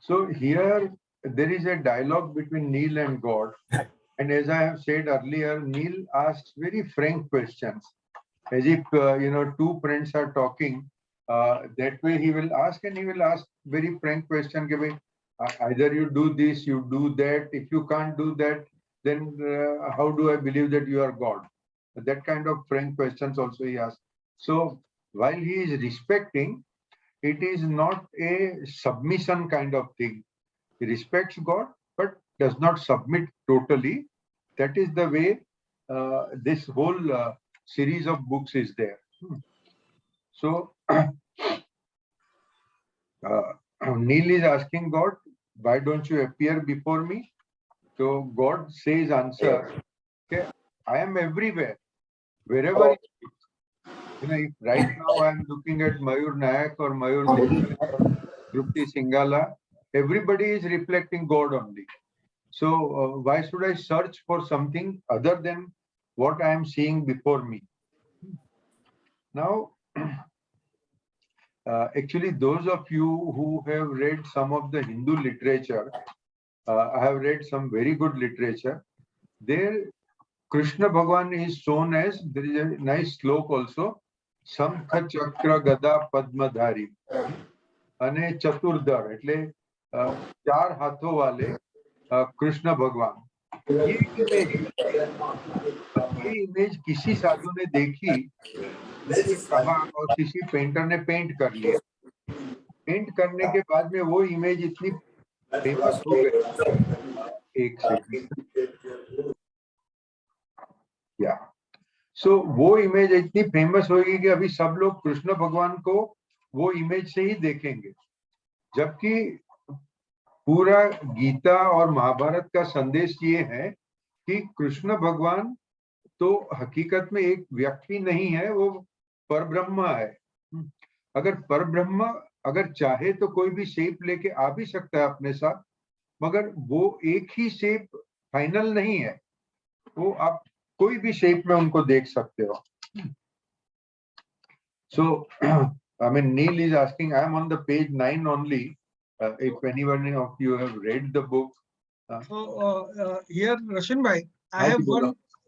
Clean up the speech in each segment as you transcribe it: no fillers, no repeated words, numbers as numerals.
So here there is a dialogue between Neil and God. And as I have said earlier, Neil asks very frank questions, as if two friends are talking. That way he will ask, and he will ask very frank question. Either you do this, you do that. If you can't do that, then how do I believe that you are God? That kind of frank questions also he asks. So while he is respecting, it is not a submission kind of thing. He respects God, but does not submit totally. That is the way this whole series of books is there. So Neil is asking God, why don't you appear before me? So God says, answer, okay, I am everywhere, wherever if right now I am looking at Mayur Nayak or Mayur Desai or Drupti Singhala, everybody is reflecting God only. So why should I search for something other than what I am seeing before me? Now, actually, those of you who have read some of the Hindu literature, I have read some very good literature. There, Krishna Bhagwan is shown as, there is a nice slok also, Sankha Chakra Gada Padmadhari. અને ચતુર્ધર એટલે ચાર હાથો વાલે કૃષ્ણ ભગવાન ये image किसी साधु ने देखी, उसने कहा और किसी पेंटर ने पेंट कर लिया. पेंट करने के बाद में वो इमेज इतनी फेमस हो गई. एक सेकंड. या सो वो इमेज इतनी फेमस होगी कि अभी सब लोग कृष्ण भगवान को वो इमेज से ही देखेंगे, जबकि पूरा गीता और महाभारत का संदेश ये है कि कृष्ण भगवान तो हकीकत में एक व्यक्ति नहीं है, वो परब्रह्म है. अगर परब्रह्म अगर चाहे तो कोई भी शेप लेके आ भी सकता है अपने साथ, मगर वो एक ही शेप फाइनल नहीं है. वो आप कोई भी शेप में उनको देख सकते हो. So I mean, Neil is asking, I am on the page 9 only. If anyone of you have read the book. Here, Rashmin bhai, I have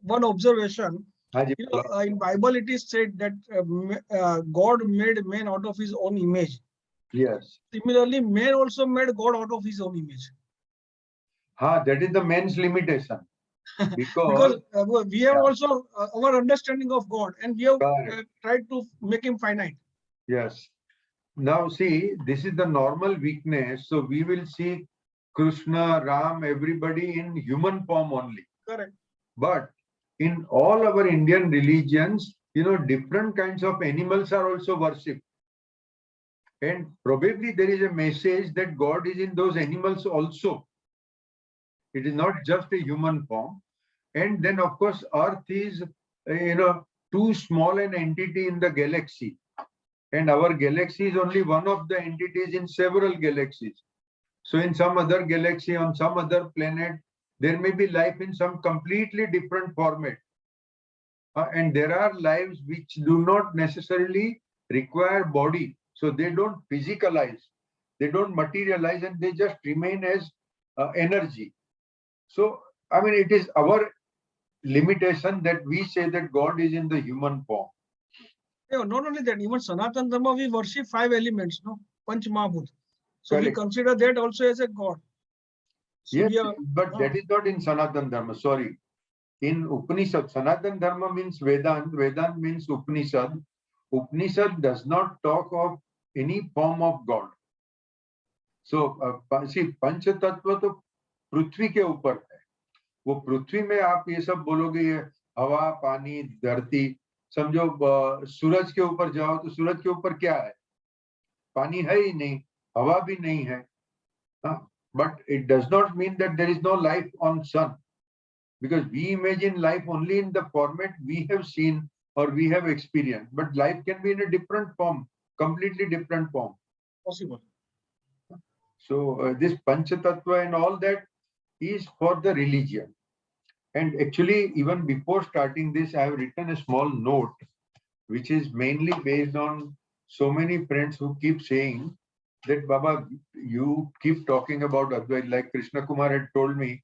one observation. In Bible, it is said that God made man out of his own image. Yes. Similarly, man also made God out of his own image. That is the man's limitation. Because we have also our understanding of God, and we have tried to make him finite. Yes. Now see, this is the normal weakness. So we will see Krishna, Ram, everybody in human form only. Correct. But in all our Indian religions, different kinds of animals are also worshipped. And probably there is a message that God is in those animals also. It is not just a human form. And then, of course, Earth is, too small an entity in the galaxy. And our galaxy is only one of the entities in several galaxies. So in some other galaxy, on some other planet, there may be life in some completely different format. And there are lives which do not necessarily require body. So they don't physicalize, they don't materialize, and they just remain as energy. So, I mean, it is our limitation that we say that God is in the human form. Yeah, not only that, even Sanatana Dharma, we worship 5 elements, no? Panch Mahabhut. So correct. We consider that also as a God. So yes, but that is not in Sanatana Dharma, sorry. In Upanishad, Sanatana Dharma means Vedant, Vedant means Upanishad. Upanishad does not talk of any form of God. So, see, Panch Tattva to पृथ्वी के ऊपर है. वो पृथ्वी में आप ये सब बोलोगे, ये हवा, पानी, धरती, समझो सूरज के ऊपर जाओ तो सूरज के ऊपर क्या है? पानी है ही नहीं, हवा भी नहीं है. But it does not mean that there is no life on sun, because we imagine life only in the format we have seen or we have experienced. But life can be in a different form, completely different form. Possible. So this Pancha Tattva and all that is for the religion. And actually, even before starting this, I have written a small note, which is mainly based on so many friends who keep saying that Baba, you keep talking about Advait, like Krishna Kumar had told me,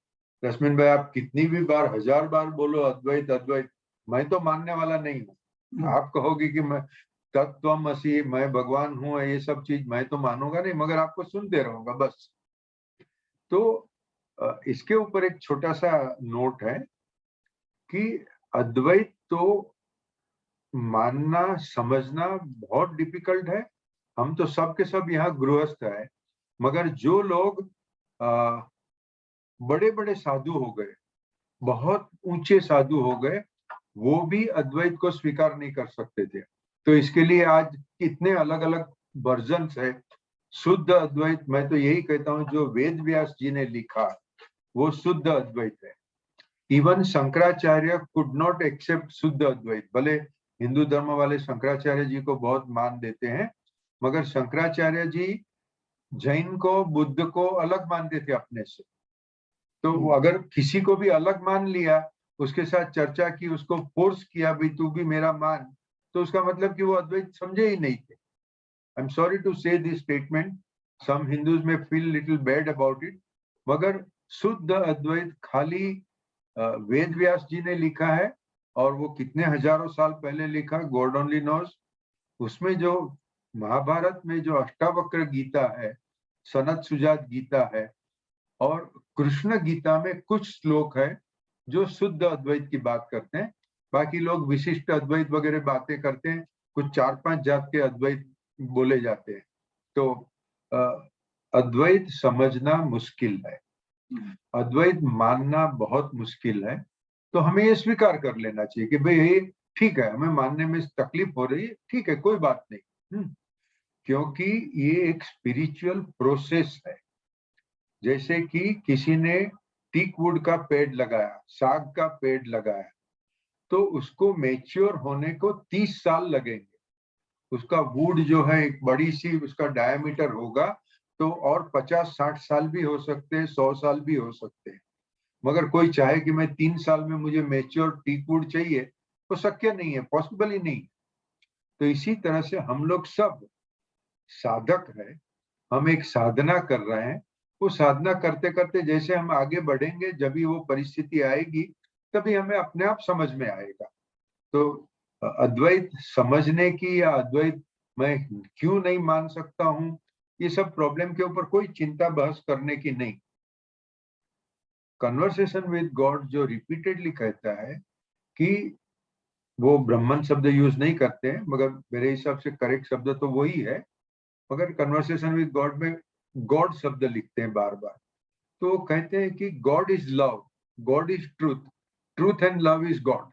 Rashmin भाई आप कितनी भी बार 1000 बार बोलो अद्वैत अद्वैत, मैं तो मानने वाला नहीं हूँ। आप कहोगे कि मैं तत्वमसि, मैं भगवान हूँ, ये सब चीज मैं तो मानूंगा नहीं, मगर आपको सुनते रहूंगा बस। तो इसके ऊपर एक छोटा सा नोट है कि अद्वैत तो मानना समझना बहुत डिफिकल्ट है। हम तो सब के सब यहाँ गृहस्थ है, मगर जो लोग बड़े बड़े साधु हो गए, बहुत ऊंचे साधु हो गए, वो भी अद्वैत को स्वीकार नहीं कर सकते थे। तो इसके लिए आज इतने अलग अलग वर्जन्स है। शुद्ध अद्वैत, मैं तो यही कहता हूँ, जो वेद व्यास जी ने लिखा वो शुद्ध अद्वैत है। Even Shankaracharya could not accept Shuddha Advaita. भले हिंदू धर्म वाले शंकराचार्य जी को बहुत मान देते हैं, मगर शंकराचार्य जी जैन को, बुद्ध को अलग मानते थे अपने से। तो अगर किसी को भी अलग मान लिया, उसके साथ चर्चा की, उसको फोर्स किया भी तू भी मेरा मान, तो उसका मतलब कि वो अद्वैत समझे ही नहीं थे। आई एम सॉरी टू से दिस स्टेटमेंट, सम हिंदूज में feel little bad about it, मगर शुद्ध अद्वैत खाली वेद व्यास जी ने लिखा है, और वो कितने हजारों साल पहले लिखा, गॉड ओनली नोज। उसमें जो महाभारत में जो अष्टावक्र गीता है, सनत सुजात गीता है, और कृष्ण गीता में कुछ श्लोक है जो शुद्ध अद्वैत की बात करते हैं। बाकी लोग विशिष्ट अद्वैत वगैरह बातें करते हैं, कुछ 4-5 जात के अद्वैत बोले जाते हैं। तो अद्वैत समझना मुश्किल है, अद्वैत मानना बहुत मुश्किल है। तो हमें ये स्वीकार कर लेना चाहिए कि भाई ये ठीक है, हमें मानने में तकलीफ हो रही है, ठीक है, कोई बात नहीं। क्योंकि ये एक स्पिरिचुअल प्रोसेस है। जैसे कि किसी ने टीक वुड का पेड़ लगाया, साग का पेड़ लगाया, तो उसको मैच्योर होने को 30 साल लगेंगे। उसका वुड जो है एक बड़ी सी उसका डायमीटर होगा, तो और 50-60 साल भी हो सकते हैं, 100 साल भी हो सकते हैं। मगर कोई चाहे कि मैं 3 साल में मुझे मैच्योर टीक वुड चाहिए, तो शक्य नहीं है, पॉसिबल ही नहीं। तो इसी तरह से हम लोग सब साधक है, हम एक साधना कर रहे हैं। वो साधना करते करते जैसे हम आगे बढ़ेंगे, जब भी वो परिस्थिति आएगी, तभी हमें अपने आप समझ में आएगा। तो अद्वैत समझने की या अद्वैत मैं क्यों नहीं मान सकता हूँ, ये सब प्रॉब्लम के ऊपर कोई चिंता बहस करने की नहीं। कन्वर्सेशन विद गॉड जो रिपीटेडली कहता है कि वो ब्राह्मण शब्द यूज नहीं करते हैं, मगर मेरे हिसाब से करेक्ट शब्द तो वही है, मगर कन्वर्सेशन विद गॉड में गॉड शब्द लिखते हैं बार बार। तो वो कहते हैं कि God is love, God is truth, truth and love is God.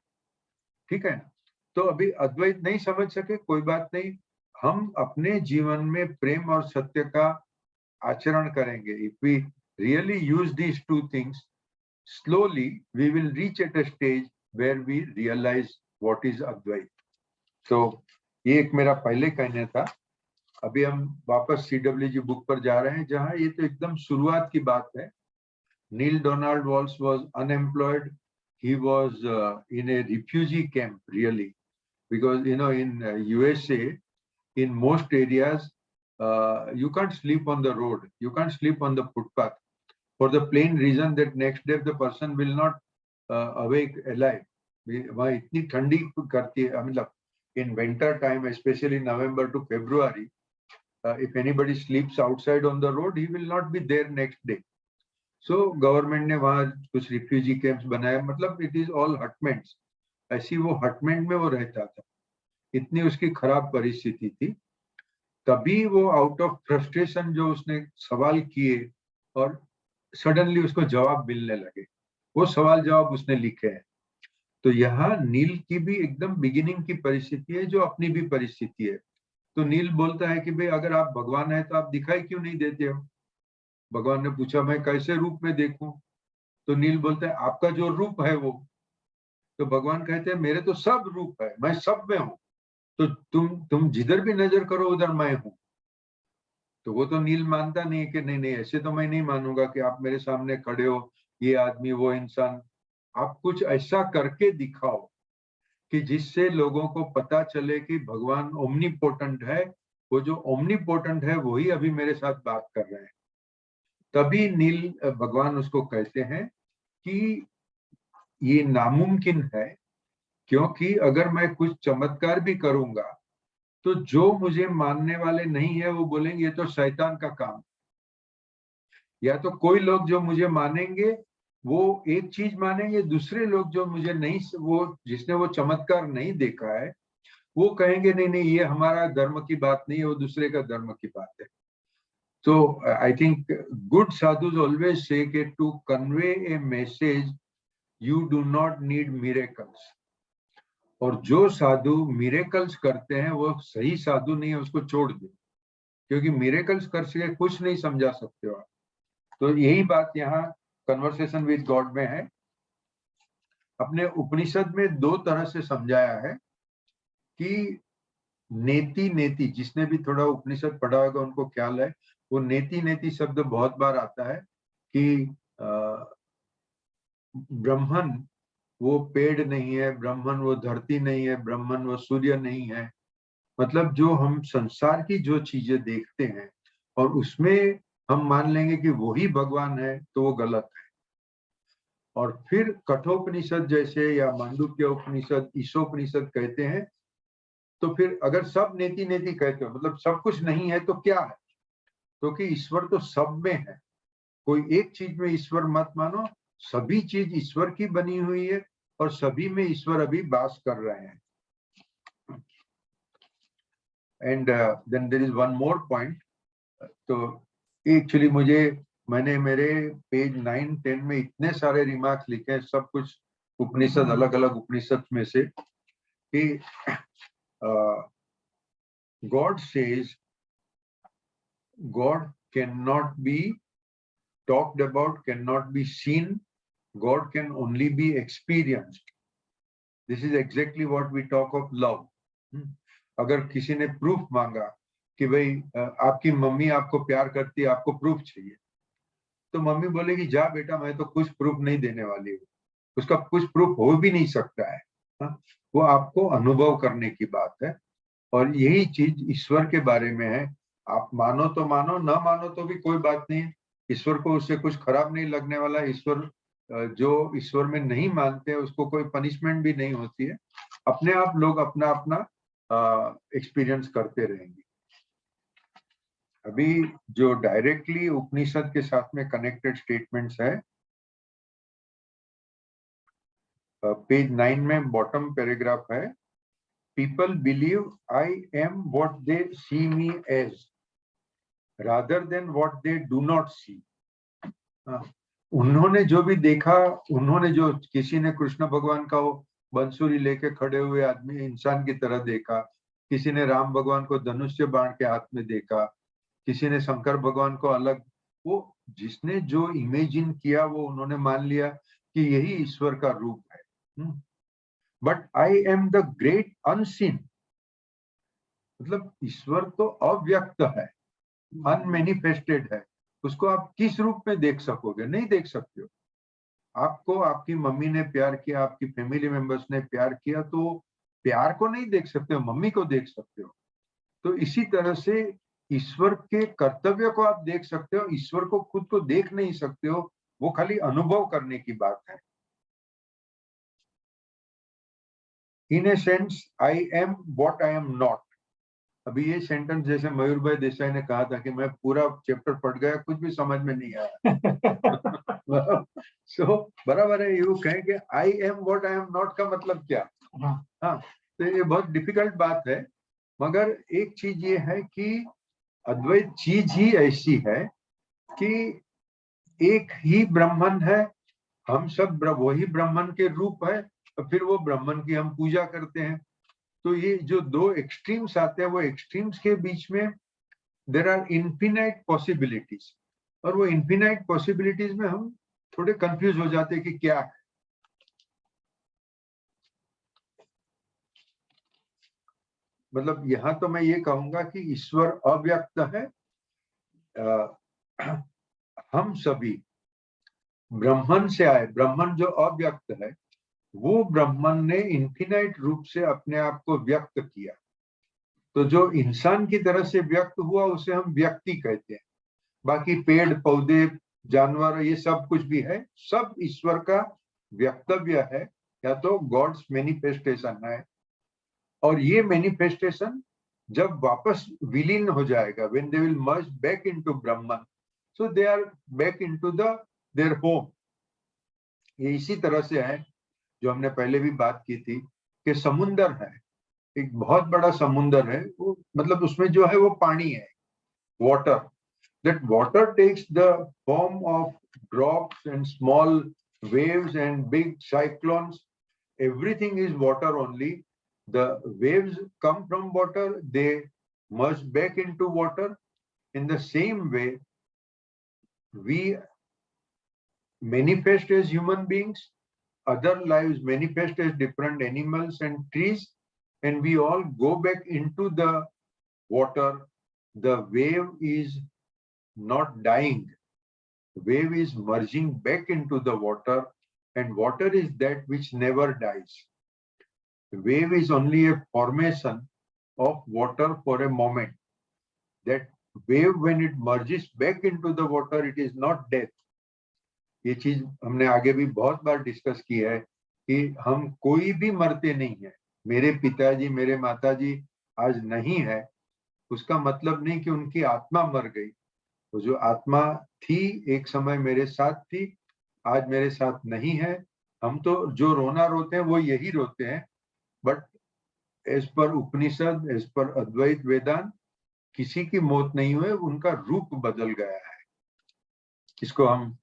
ठीक है ना? तो अभी अद्वैत नहीं समझ सके, कोई बात नहीं, हम अपने जीवन में प्रेम और सत्य का आचरण करेंगे। If we really use these two things, slowly we will reach at a stage where we realize what is Advait. So ये एक मेरा पहले कहना था। अभी हम वापस CWG बुक पर जा रहे हैं, जहां ये तो एकदम शुरुआत की बात है। Neale Donald Walsch was unemployed. He was in a refugee camp, really, because you know in USA, in most areas, you can't sleep on the road, you can't sleep on the footpath, for the plain reason that next day the person will not awake alive. वहाँ इतनी ठंडी करती है, मतलब in winter time, especially November to February, if anybody sleeps outside on the road, he will not be there next day. So government ने वहाँ कुछ refugee camps बनाया, मतलब it is all hutments. ऐसी वो hutment में वो रहता था, इतनी उसकी खराब परिस्थिति थी। तभी वो आउट ऑफ फ्रस्ट्रेशन जो उसने सवाल किए, और सडनली उसको जवाब मिलने लगे, वो सवाल जवाब उसने लिखे हैं। तो यहाँ नील की भी एकदम बिगिनिंग की परिस्थिति है, जो अपनी भी परिस्थिति है। तो नील बोलता है कि भाई अगर आप भगवान है तो आप दिखाई क्यों नहीं देते हो? भगवान ने पूछा मैं कैसे रूप में देखूं? तो नील बोलता है आपका जो रूप है वो। तो भगवान कहते हैं मेरे तो सब रूप है, मैं सब में हूँ, तो तुम जिधर भी नजर करो उधर मैं हूँ। तो वो तो नील मानता नहीं कि नहीं नहीं, ऐसे तो मैं नहीं मानूंगा कि आप मेरे सामने खड़े हो, ये आदमी वो इंसान, आप कुछ ऐसा करके दिखाओ कि जिससे लोगों को पता चले कि भगवान ओमनीपोटेंट है, वो जो ओमनीपोटेंट है वही अभी मेरे साथ बात कर रहे हैं। तभी नील भगवान उसको कहते हैं कि ये नामुमकिन है, क्योंकि अगर मैं कुछ चमत्कार भी करूंगा तो जो मुझे मानने वाले नहीं है वो बोलेंगे ये तो शैतान का काम। या तो कोई लोग जो मुझे मानेंगे वो एक चीज मानेंगे, दूसरे लोग जो मुझे नहीं, वो जिसने वो चमत्कार नहीं देखा है वो कहेंगे नहीं नहीं ये हमारा धर्म की बात नहीं है, वो दूसरे का धर्म की बात है। So I think good sadhus always say that to convey a message you do not need miracles. और जो साधु मिरेकल्स करते हैं वो सही साधु नहीं है, उसको छोड़ दे, क्योंकि मिरेकल्स करके कुछ नहीं समझा सकते हो आप। तो यही बात यहाँ कन्वर्सेशन विद गॉड में है। अपने उपनिषद में दो तरह से समझाया है कि नेति नेति, जिसने भी थोड़ा उपनिषद पढ़ा होगा उनको ख्याल है, वो नेति नेति शब्द बहुत बार आता है कि ब्रह्मन वो पेड़ नहीं है, ब्रह्मन वो धरती नहीं है, ब्रह्मन वो सूर्य नहीं है। मतलब जो हम संसार की जो चीजें देखते हैं और उसमें हम मान लेंगे कि वही भगवान है तो वो गलत है। और फिर कठोपनिषद जैसे या मांडुक्य उपनिषद, ईशोपनिषद कहते हैं तो फिर अगर सब नेति नेति कहते हो मतलब सब कुछ नहीं है तो क्या है, क्योंकि ईश्वर तो सब में है। कोई एक चीज में ईश्वर मत मानो, सभी चीज ईश्वर की बनी हुई है और सभी में ईश्वर अभी वास कर रहे हैं। And then there is one more point. तो एक्चुअली मैंने मेरे पेज 9, 10 में इतने सारे रिमार्क्स लिखे हैं, सब कुछ उपनिषद, अलग अलग उपनिषद में से, कि God says God cannot be talked about, cannot be seen. God can only be experienced. This is exactly what we talk of love. अगर किसी ने प्रूफ मांगा कि भाई आपकी मम्मी आपको प्यार करती है, आपको प्रूफ चाहिए, तो मम्मी बोलेगी जा बेटा मैं तो कुछ प्रूफ नहीं देने वाली हूँ, उसका कुछ प्रूफ हो भी नहीं सकता है। वो आपको अनुभव करने की बात है। और यही चीज ईश्वर के बारे में है। आप मानो तो मानो, ना मानो तो भी कोई बात नहीं। ईश्वर को उससे कुछ खराब नहीं लगने वाला। ईश्वर जो ईश्वर में नहीं मानते उसको कोई पनिशमेंट भी नहीं होती है। अपने आप लोग अपना अपना एक्सपीरियंस करते रहेंगे। अभी जो डायरेक्टली उपनिषद के साथ में कनेक्टेड स्टेटमेंट्स है, पेज 9 में बॉटम पैराग्राफ है, people believe I am what they see me as rather than what they do not see. उन्होंने जो भी देखा, उन्होंने जो, किसी ने कृष्ण भगवान का वो बंसुरी लेके खड़े हुए आदमी इंसान की तरह देखा, किसी ने राम भगवान को धनुष्य बाण के हाथ में देखा, किसी ने शंकर भगवान को अलग, वो जिसने जो इमेजिन किया वो उन्होंने मान लिया कि यही ईश्वर का रूप है। But I am the great unseen, मतलब ईश्वर तो अव्यक्त है, अनमैनिफेस्टेड है। उसको आप किस रूप में देख सकोगे? नहीं देख सकते हो। आपको आपकी मम्मी ने प्यार किया, आपकी फैमिली मेंबर्स ने प्यार किया, तो प्यार को नहीं देख सकते हो, मम्मी को देख सकते हो। तो इसी तरह से ईश्वर के कर्तव्य को आप देख सकते हो, ईश्वर को खुद को देख नहीं सकते हो। वो खाली अनुभव करने की बात है। In a sense I am what I am not. अभी ये सेंटेंस जैसे मयूर भाई देसाई ने कहा था कि मैं पूरा चैप्टर पढ़ गया, कुछ भी समझ में नहीं आया। सो बराबर है। यू कहें कि आई am what I am not का मतलब क्या? हाँ, तो ये बहुत डिफिकल्ट बात है। मगर एक चीज ये है कि अद्वैत चीज ही ऐसी है कि एक ही ब्राह्मण है, हम सब वही ब्राह्मण के रूप है, और फिर वो ब्राह्मण की हम पूजा करते हैं। तो ये जो दो एक्सट्रीम्स आते हैं, वो एक्सट्रीम्स के बीच में देयर आर इन्फिनाइट पॉसिबिलिटीज, और वो इन्फिनाइट पॉसिबिलिटीज में हम थोड़े कंफ्यूज हो जाते हैं कि क्या है। मतलब यहाँ तो मैं ये कहूंगा कि ईश्वर अव्यक्त है। हम सभी ब्राह्मण से आए। ब्राह्मण जो अव्यक्त है, वो ब्राह्मण ने इन्फिनाइट रूप से अपने आप को व्यक्त किया। तो जो इंसान की तरह से व्यक्त हुआ उसे हम व्यक्ति कहते हैं। बाकी पेड़ पौधे जानवर ये सब कुछ भी है, सब ईश्वर का व्यक्तव्य है, या तो गॉड्स मैनिफेस्टेशन है। और ये मैनिफेस्टेशन जब वापस विलीन हो जाएगा, when they will merge back into Brahman, so they are back into their home. ये इसी तरह से है जो हमने पहले भी बात की थी कि समुंदर है, एक बहुत बड़ा समुंदर है, वो मतलब उसमें जो है वो पानी है, water. That water takes the form of drops and small waves and big cyclones. Everything is water only. The waves come from water, they merge back into water. In the same way, we manifest as human beings, other lives manifest as different animals and trees, and we all go back into the water. The wave is not dying, wave is merging back into the water, and water is that which never dies. Wave is only a formation of water for a moment. That wave, when it merges back into the water, it is not death. ये चीज हमने आगे भी बहुत बार discuss की है कि हम कोई भी मरते नहीं है। मेरे पिताजी मेरे माताजी आज नहीं है, उसका मतलब नहीं कि उनकी आत्मा मर गई। वो जो आत्मा थी एक समय मेरे साथ थी, आज मेरे साथ नहीं है। हम तो जो रोना रोते हैं वो यही रोते हैं, but as per Upanishad, as per अद्वैत वेदांत, किसी की मौत नहीं हुई, उनका रूप बदल गया है। इसको हम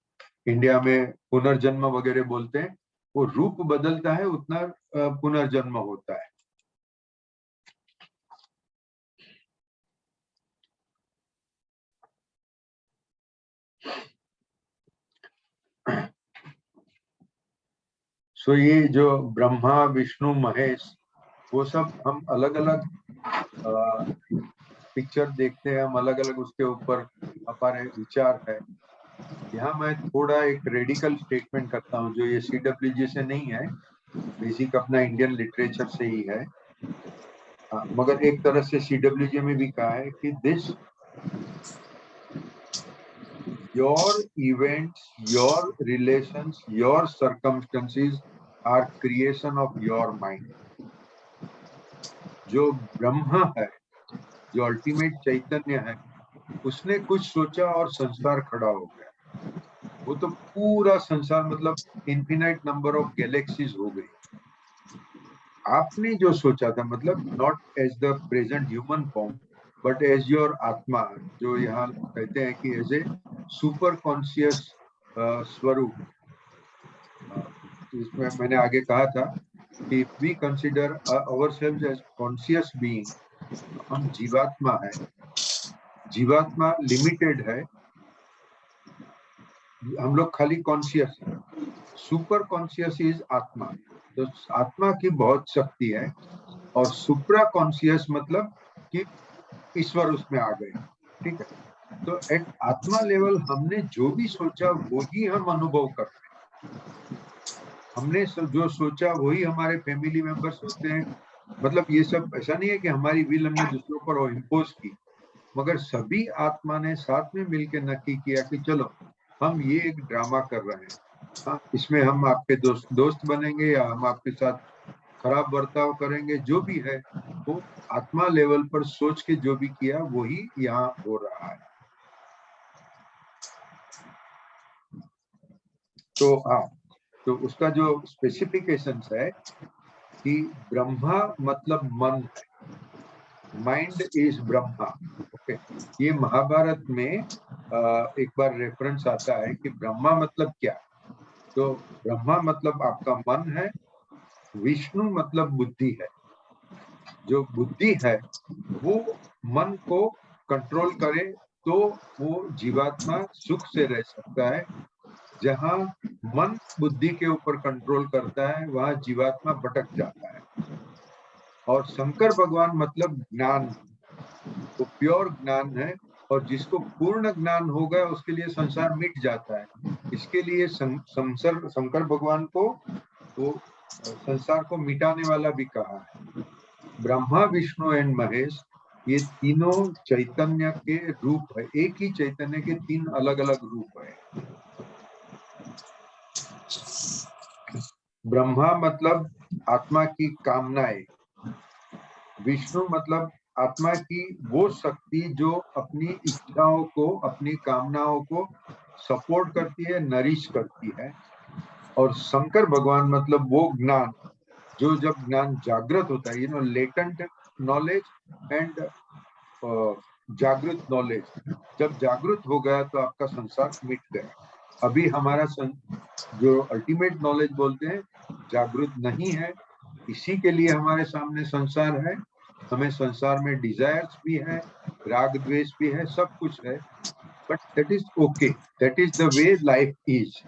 इंडिया में पुनर्जन्म वगैरह बोलते हैं। वो रूप बदलता है उतना पुनर्जन्म होता है। सो ये जो ब्रह्मा विष्णु महेश, वो सब हम अलग अलग पिक्चर देखते हैं, हम अलग अलग उसके ऊपर हमारे विचार है। यहाँ मैं थोड़ा एक रेडिकल स्टेटमेंट करता हूँ जो ये CWG से नहीं है, बेसिक अपना इंडियन लिटरेचर से ही है। मगर एक तरह से CWG में भी कहा है कि this your events, your relations, your circumstances are creation of your mind. जो ब्रह्मा है, जो अल्टीमेट चैतन्य है, उसने कुछ सोचा और संसार खड़ा हो गया। वो तो पूरा संसार मतलब इन्फिनाइट नंबर ऑफ गैलेक्सीज हो गई। आपने जो सोचा था, मतलब not as the present human form, but as your atma, जो यहाँ कहते हैं कि एज ए सुपर कॉन्शियस स्वरूप। इसमें मैंने आगे कहा था कि if we consider ourselves as conscious being, हम जीवात्मा है। जीवात्मा लिमिटेड है, हम लोग खाली कॉन्शियस है। सुपर कॉन्शियस इज आत्मा। तो आत्मा की बहुत शक्ति है, और सुप्रा कॉन्शियस मतलब कि ईश्वर उसमें आ गए। ठीक है, तो एट आत्मा लेवल हमने जो भी सोचा वही हम अनुभव करते हैं। हमने जो सोचा वही हमारे फैमिली मेंबर्स होते हैं। मतलब ये सब ऐसा नहीं है कि हमारी विल हमने दूसरों पर इम्पोज की, मगर सभी आत्मा ने साथ में मिलकर नक्की किया कि चलो हम ये एक ड्रामा कर रहे हैं। हाँ, इसमें हम आपके दोस्त बनेंगे या हम आपके साथ खराब बर्ताव करेंगे, जो भी है वो आत्मा लेवल पर सोच के जो भी किया वही यहाँ हो रहा है। तो हाँ, तो उसका जो स्पेसिफिकेशन है कि ब्रह्मा मतलब मन है, माइंड इज ब्रह्मा। ओके, ये महाभारत में एक बार रेफरेंस आता है कि ब्रह्मा मतलब क्या। तो ब्रह्मा मतलब आपका मन है, विष्णु मतलब बुद्धि है। जो बुद्धि है वो मन को कंट्रोल करे तो वो जीवात्मा सुख से रह सकता है। जहां मन बुद्धि के ऊपर कंट्रोल करता है वहां जीवात्मा भटक जाता है। और शंकर भगवान मतलब ज्ञान, वो प्योर ज्ञान है, और जिसको पूर्ण ज्ञान हो गया उसके लिए संसार मिट जाता है। इसके लिए शंकर भगवान को वो संसार को मिटाने वाला भी कहा है। ब्रह्मा विष्णु एंड महेश ये तीनों चैतन्य के रूप है, एक ही चैतन्य के तीन अलग अलग रूप है। ब्रह्मा मतलब आत्मा की कामनाएं, विष्णु मतलब आत्मा की वो शक्ति जो अपनी इच्छाओं को, अपनी कामनाओं को सपोर्ट करती है, नरिश करती है, और शंकर भगवान मतलब वो ज्ञान जो जब ज्ञान जागृत होता है, लेटेंट नॉलेज एंड जागृत नॉलेज, जब जागृत हो गया तो आपका संसार मिट गया। अभी हमारा जो अल्टीमेट नॉलेज बोलते हैं जागृत नहीं है, इसी के लिए हमारे सामने संसार है। हमें संसार में डिजायर्स भी है, राग द्वेष भी है, सब कुछ है, but that is okay, that is the way life is.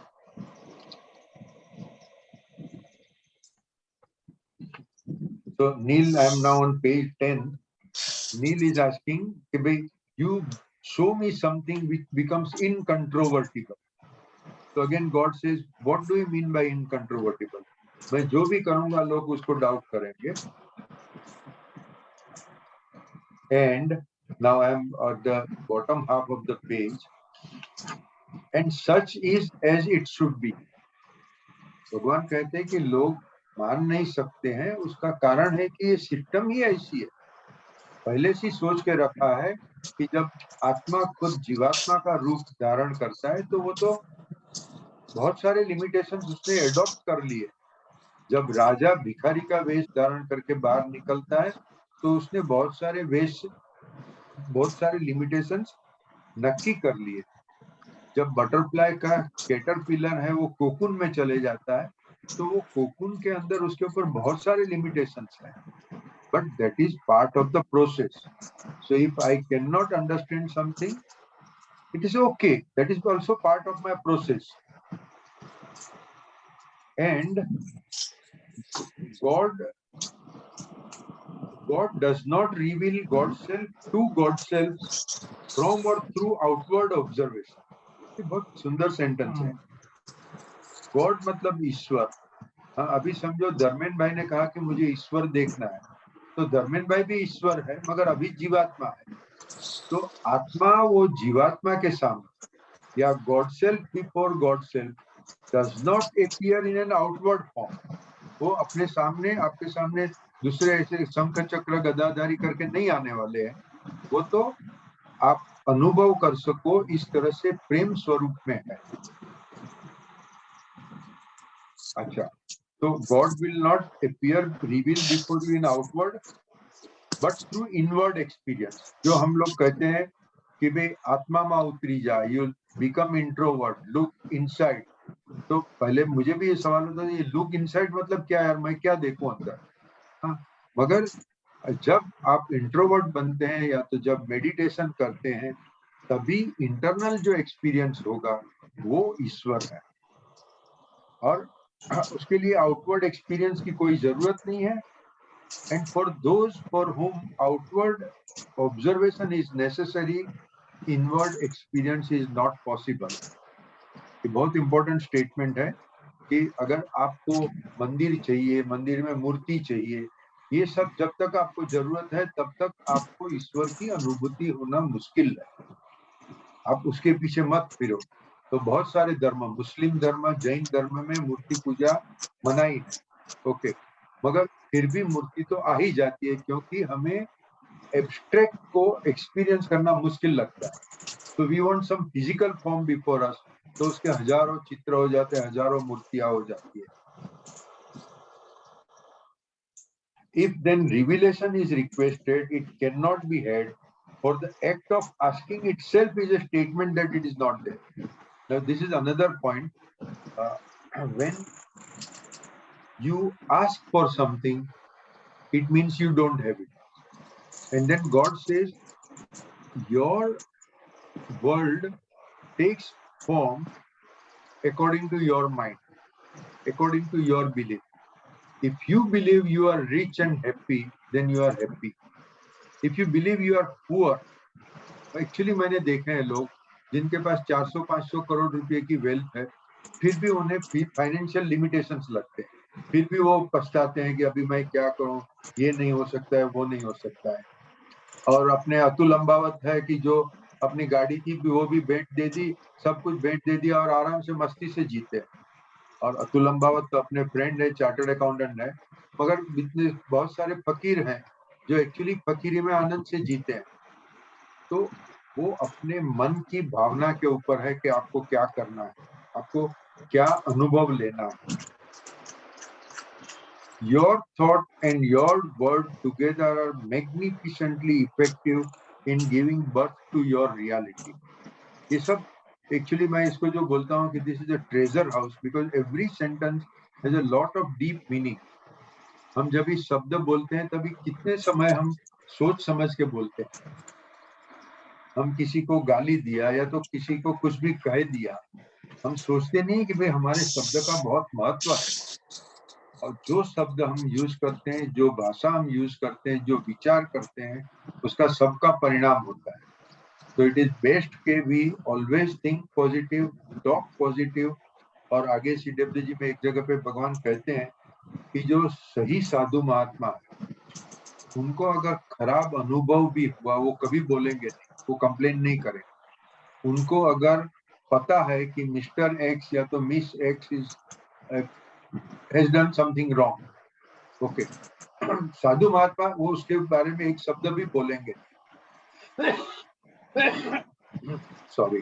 So Neil, I am now on page 10. Neil is asking, you show me something which becomes incontrovertible. So again God says, what do you mean by incontrovertible? मैं जो भी करूंगा लोग उसको doubt करेंगे. And now I am at the bottom half of the page. And such is as it should be. भगवान कहते हैं कि लोग मान नहीं सकते हैं, उसका कारण है कि ये सिस्टम ही ऐसी है, पहले से सोच के रखा है कि जब आत्मा खुद जीवात्मा का रूप धारण करता है तो वो तो बहुत सारे लिमिटेशंस उसने एडॉप्ट कर लिए। जब राजा भिखारी का वेश धारण करके बाहर निकलता है तो उसने बहुत सारे लिमिटेशंस नक्की कर लिए। जब बटरफ्लाई का कैटरपिलर है वो कोकून में चले जाता है तो वो कोकून के अंदर उसके ऊपर बहुत सारे लिमिटेशंस हैं, but that is part of the process. So if I cannot understand something, it is okay, that is also part of my process. And God does not reveal God's self to God's self from or through outward observation. ये बहुत सुंदर sentence है। God मतलब ईश्वर। हाँ, अभी समझो धर्मेंद्र भाई ने कहा कि मुझे ईश्वर देखना है, तो धर्मेंद्र भाई भी ईश्वर है मगर अभी जीवात्मा है। तो आत्मा वो जीवात्मा के सामने या God self before God self does not appear in an outward form. वो अपने सामने, आपके सामने दूसरे ऐसे शंख चक्र गदाधारी करके नहीं आने वाले हैं, वो तो आप अनुभव कर सको इस तरह से प्रेम स्वरूप में है। अच्छा, तो God will not appear reveal before you in outward but through inward experience. जो हम लोग कहते हैं कि भाई आत्मा में उतरी जा, you become introvert, look inside. तो पहले मुझे भी ये सवाल होता है, ये लुक इनसाइड मतलब क्या यार, मैं क्या देखूं अंदर? हाँ, मगर जब आप इंट्रोवर्ट बनते हैं या तो जब मेडिटेशन करते हैं तभी इंटरनल जो एक्सपीरियंस होगा वो ईश्वर है, और उसके लिए आउटवर्ड एक्सपीरियंस की कोई जरूरत नहीं है। And for those for whom outward observation is necessary, inward experience is not possible. ये बहुत इंपॉर्टेंट स्टेटमेंट है कि अगर आपको मंदिर चाहिए, मंदिर में मूर्ति चाहिए, ये सब जब तक आपको जरूरत है तब तक आपको ईश्वर की अनुभूति होना मुश्किल है। आप उसके पीछे मत फिरो। तो बहुत सारे धर्म, मुस्लिम धर्म, जैन धर्म में मूर्ति पूजा मनाही है, ओके, मगर फिर भी मूर्ति तो आ ही जाती है क्योंकि हमें एब्स्ट्रैक्ट को एक्सपीरियंस करना मुश्किल लगता है। तो we want some physical form before us, तो उसके हजारों चित्र हो जाते हैं, हजारों मूर्तियां हो जाती है। If then revelation is requested, it cannot be had, for the act of asking itself is a statement that it is not there. Now this is another point. When you ask for something, it means you don't have it. And then God says, your world takes form according to your mind, according to your belief. If you believe you are rich and happy, then you are happy. If you believe you are poor, actually मैंने देखे हैं लोग जिनके पास 400-500 करोड़ रुपए की wealth है, फिर भी उन्हें फाइनेंशियल लिमिटेशंस लगते हैं, फिर भी वो पछताते हैं कि अभी मैं क्या करूं, ये नहीं हो सकता है, वो नहीं हो सकता है। और अपने अतुल अंबावत है कि जो अपनी गाड़ी की भी वो भी भेंट दे दी, सब कुछ भेंट दे दिया और आराम से मस्ती से जीते। और अतुल अंबावत तो अपने फ्रेंड है, चार्टर्ड अकाउंटेंट है, मगर इतने बहुत सारे फकीर हैं जो एक्चुअली फकीरी में आनंद से जीते हैं। तो वो अपने मन की भावना के ऊपर है कि आपको क्या करना है, आपको क्या अनुभव लेना है। Your thought and your word together are magnificently effective in giving birth to your reality. ये सब एक्चुअली मैं इसको जो बोलता हूँ कि this is a treasure house, because every sentence has a lot of deep meaning. हम जब ये शब्द बोलते हैं तभी कितने समय हम सोच समझ के बोलते हैं। हम किसी को गाली दिया या तो किसी को कुछ भी कह दिया, हम सोचते नहीं कि भाई हमारे शब्द का बहुत महत्व है। और जो शब्द हम यूज करते हैं, जो भाषा हम यूज करते हैं, जो विचार करते हैं, उसका सबका परिणाम होता है। तो इट इज बेस्ट के we always think positive, talk positive. और आगे CWG जी में एक जगह पे भगवान कहते हैं कि जो सही साधु महात्मा है, उनको अगर खराब अनुभव भी हुआ वो कभी बोलेंगे नहीं, वो कंप्लेन नहीं करेंगे। उनको अगर पता है कि मिस्टर एक्स या तो miss X is has done something wrong, okay, साधु महात्मा वो उसके बारे में एक शब्द भी बोलेंगे। सॉरी।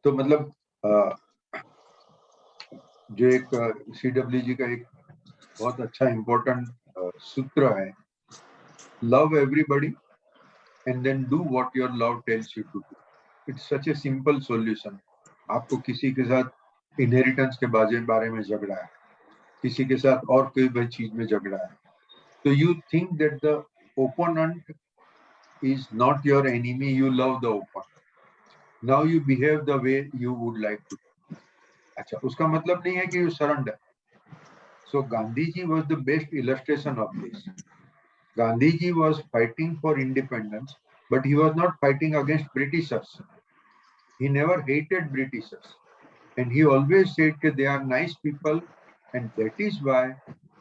तो मतलब जो एक CWG का एक बहुत अच्छा इंपॉर्टेंट सूत्र है, love everybody and then do what your love tells you to do. It's such a simple solution. आपको किसी के साथ इनहेरिटेंस के बारे में झगड़ा है, किसी के साथ और कोई भी चीज में झगड़ा है, तो you think that the opponent is not your enemy, you love the opponent. Now you behave the way you would like to. अच्छा, उसका मतलब नहीं है कि you surrender. So Gandhi ji was the best illustration of this. Gandhi ji was fighting for independence, but he was not fighting against Britishers. He never hated Britishers, and he always said that they are nice people, and that is why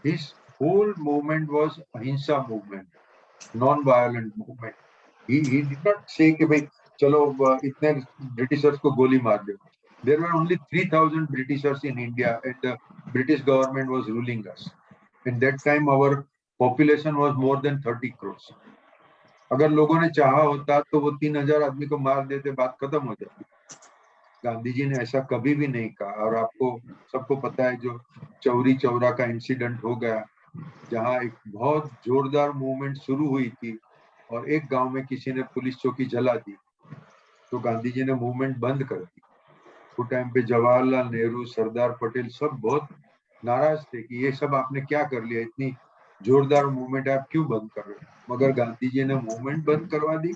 his whole movement was ahimsa movement, non-violent movement. He did not say कि भाई चलो इतने Britishers को गोली मार दो. There were only 3,000 Britishers in India, and the British government was ruling us. In that time, our population was more than 30 crores. अगर लोगों ने चाहा होता तो वो 3,000 आदमी को मार देते, बात खत्म हो जाती। गांधी जी ने ऐसा कभी भी नहीं कहा। और आपको सबको पता है जो चौरी चौरा का इंसिडेंट हो गया, जहां एक बहुत जोरदार मूवमेंट शुरू हुई थी और एक गांव में किसी ने पुलिस चौकी जला दी, तो गांधी जी ने मूवमेंट बंद कर दी। उस टाइम पे जवाहरलाल नेहरू, सरदार पटेल सब बहुत नाराज थे कि ये सब आपने क्या कर लिया, इतनी जोरदार मूवमेंट आप क्यों बंद कर रहे हो। मगर गांधी जी ने मूवमेंट बंद करवा दी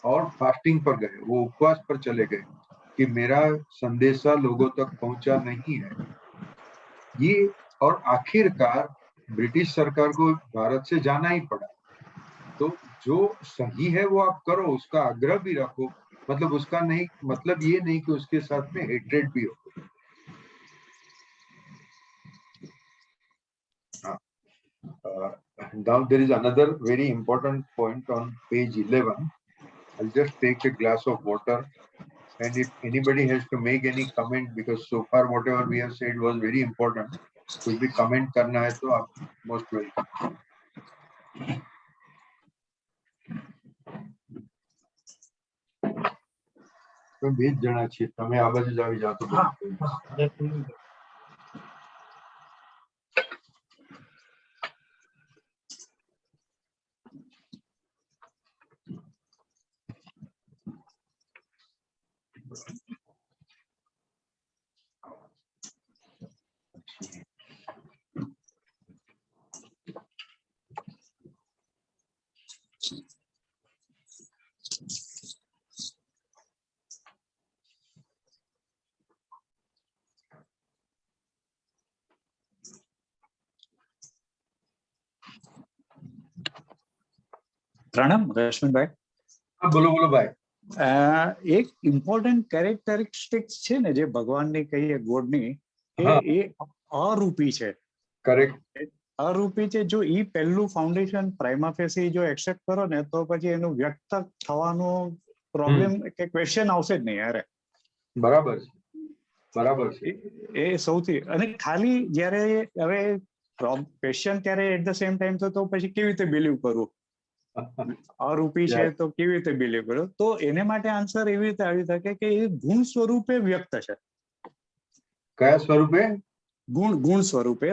और फास्टिंग पर गए, वो उपवास पर चले गए कि मेरा संदेशा लोगों तक पहुंचा नहीं है ये। और आखिरकार ब्रिटिश सरकार को भारत से जाना ही पड़ा। तो जो सही है वो आप करो, उसका आग्रह भी रखो, मतलब उसका नहीं, मतलब ये नहीं कि उसके साथ में हेट्रेड भी हो। Now there is another very important point on page 11. I'll just take a glass of water, and if anybody has to make any comment, because so far whatever we have said was very important, कुछ भी comment करना है तो आप most welcome. તો 20 જણા છીએ, તમે આ બાજુ જ આવી જાઓ તો પ્રણામ રશ્મિનભાઈ. બોલો બોલો ભાઈ. એક ઇમ્પોર્ટન્ટ કેરેક્ટરિસ્ટિક્સ છે ને જે ભગવાનની કહીએ ગોડની, એ અરૂપી છે. કરેક્ટ. અરૂપી છે. જો ઈ પહેલું ફાઉન્ડેશન પ્રાઇમા ફેસી જો એક્સેપ્ટ કરો ને તો પછી એનું વ્યક્ત થવાનો પ્રોબ્લેમ કે ક્વેશ્ચન આવશે જ નહીં યાર. બરાબર છે, બરાબર છે. એ સૌથી, અને ખાલી જયારે હવે ક્વેશ્ચન ત્યારે એટ ધ સેમ ટાઈમ તો પછી કેવી રીતે બિલીવ કરવું, અરૂપી છે તો કેવી રીતે બિલીવ કરવું? તો એને માટે આન્સર એવી રીતે આવી શકે કે એ ગુણ સ્વરૂપે વ્યક્ત છે. કયા સ્વરૂપે? ગુણ સ્વરૂપે.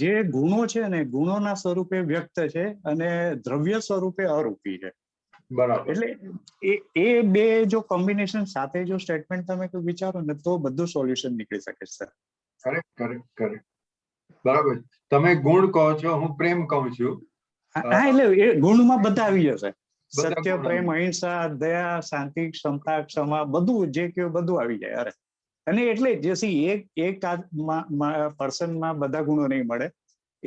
જે ગુણો છે ને ગુણોના સ્વરૂપે વ્યક્ત છે અને દ્રવ્ય સ્વરૂપે અરૂપી છે. બરાબર. એટલે એ બે જો કોમ્બિનેશન સાથે જો સ્ટેટમેન્ટ તમે વિચારો ને તો બધું સોલ્યુશન નીકળી શકે છે સર. Correct, correct, correct. બરાબર. તમે ગુણ કહો છો, હું પ્રેમ કહું છું. હા, એટલે એ ગુણમાં બધા આવી જશે. બધા સત્ય, ગુણ પ્રેમ, આવી અહિંસા, દયા, શાંતિ, ક્ષમતા, ક્ષમા, બધું જે કયો બધું આવી જાય. અરે અને એટલે એક પર્સનમાં બધા ગુણો નહીં મળે.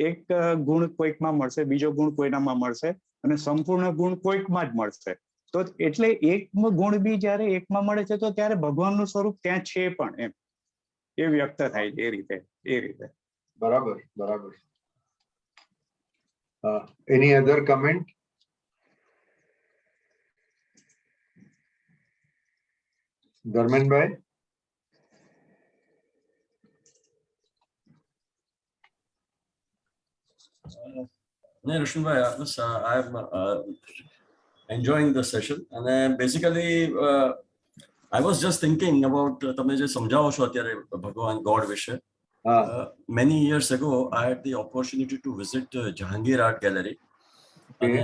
એક ગુણ કોઈકમાં મળશે, બીજો ગુણ કોઈનામાં મળશે, અને સંપૂર્ણ ગુણ કોઈકમાં જ મળશે. તો એટલે એક ગુણ બી જયારે એકમાં મળે છે તો ત્યારે ભગવાનનું સ્વરૂપ ત્યાં છે પણ એમ એ વ્યક્ત થાય છે એ રીતે. બરાબર, બરાબર. એની અધર comment? ધર્મેનભાઈ? No, Rashmin, I'm enjoying the session. And basically, I was just thinking about તમે જે સમજાવો છો અત્યારે ભગવાન ગોડ વિશે. Many years ago, I had the opportunity to visit Jahangir Art Gallery. અને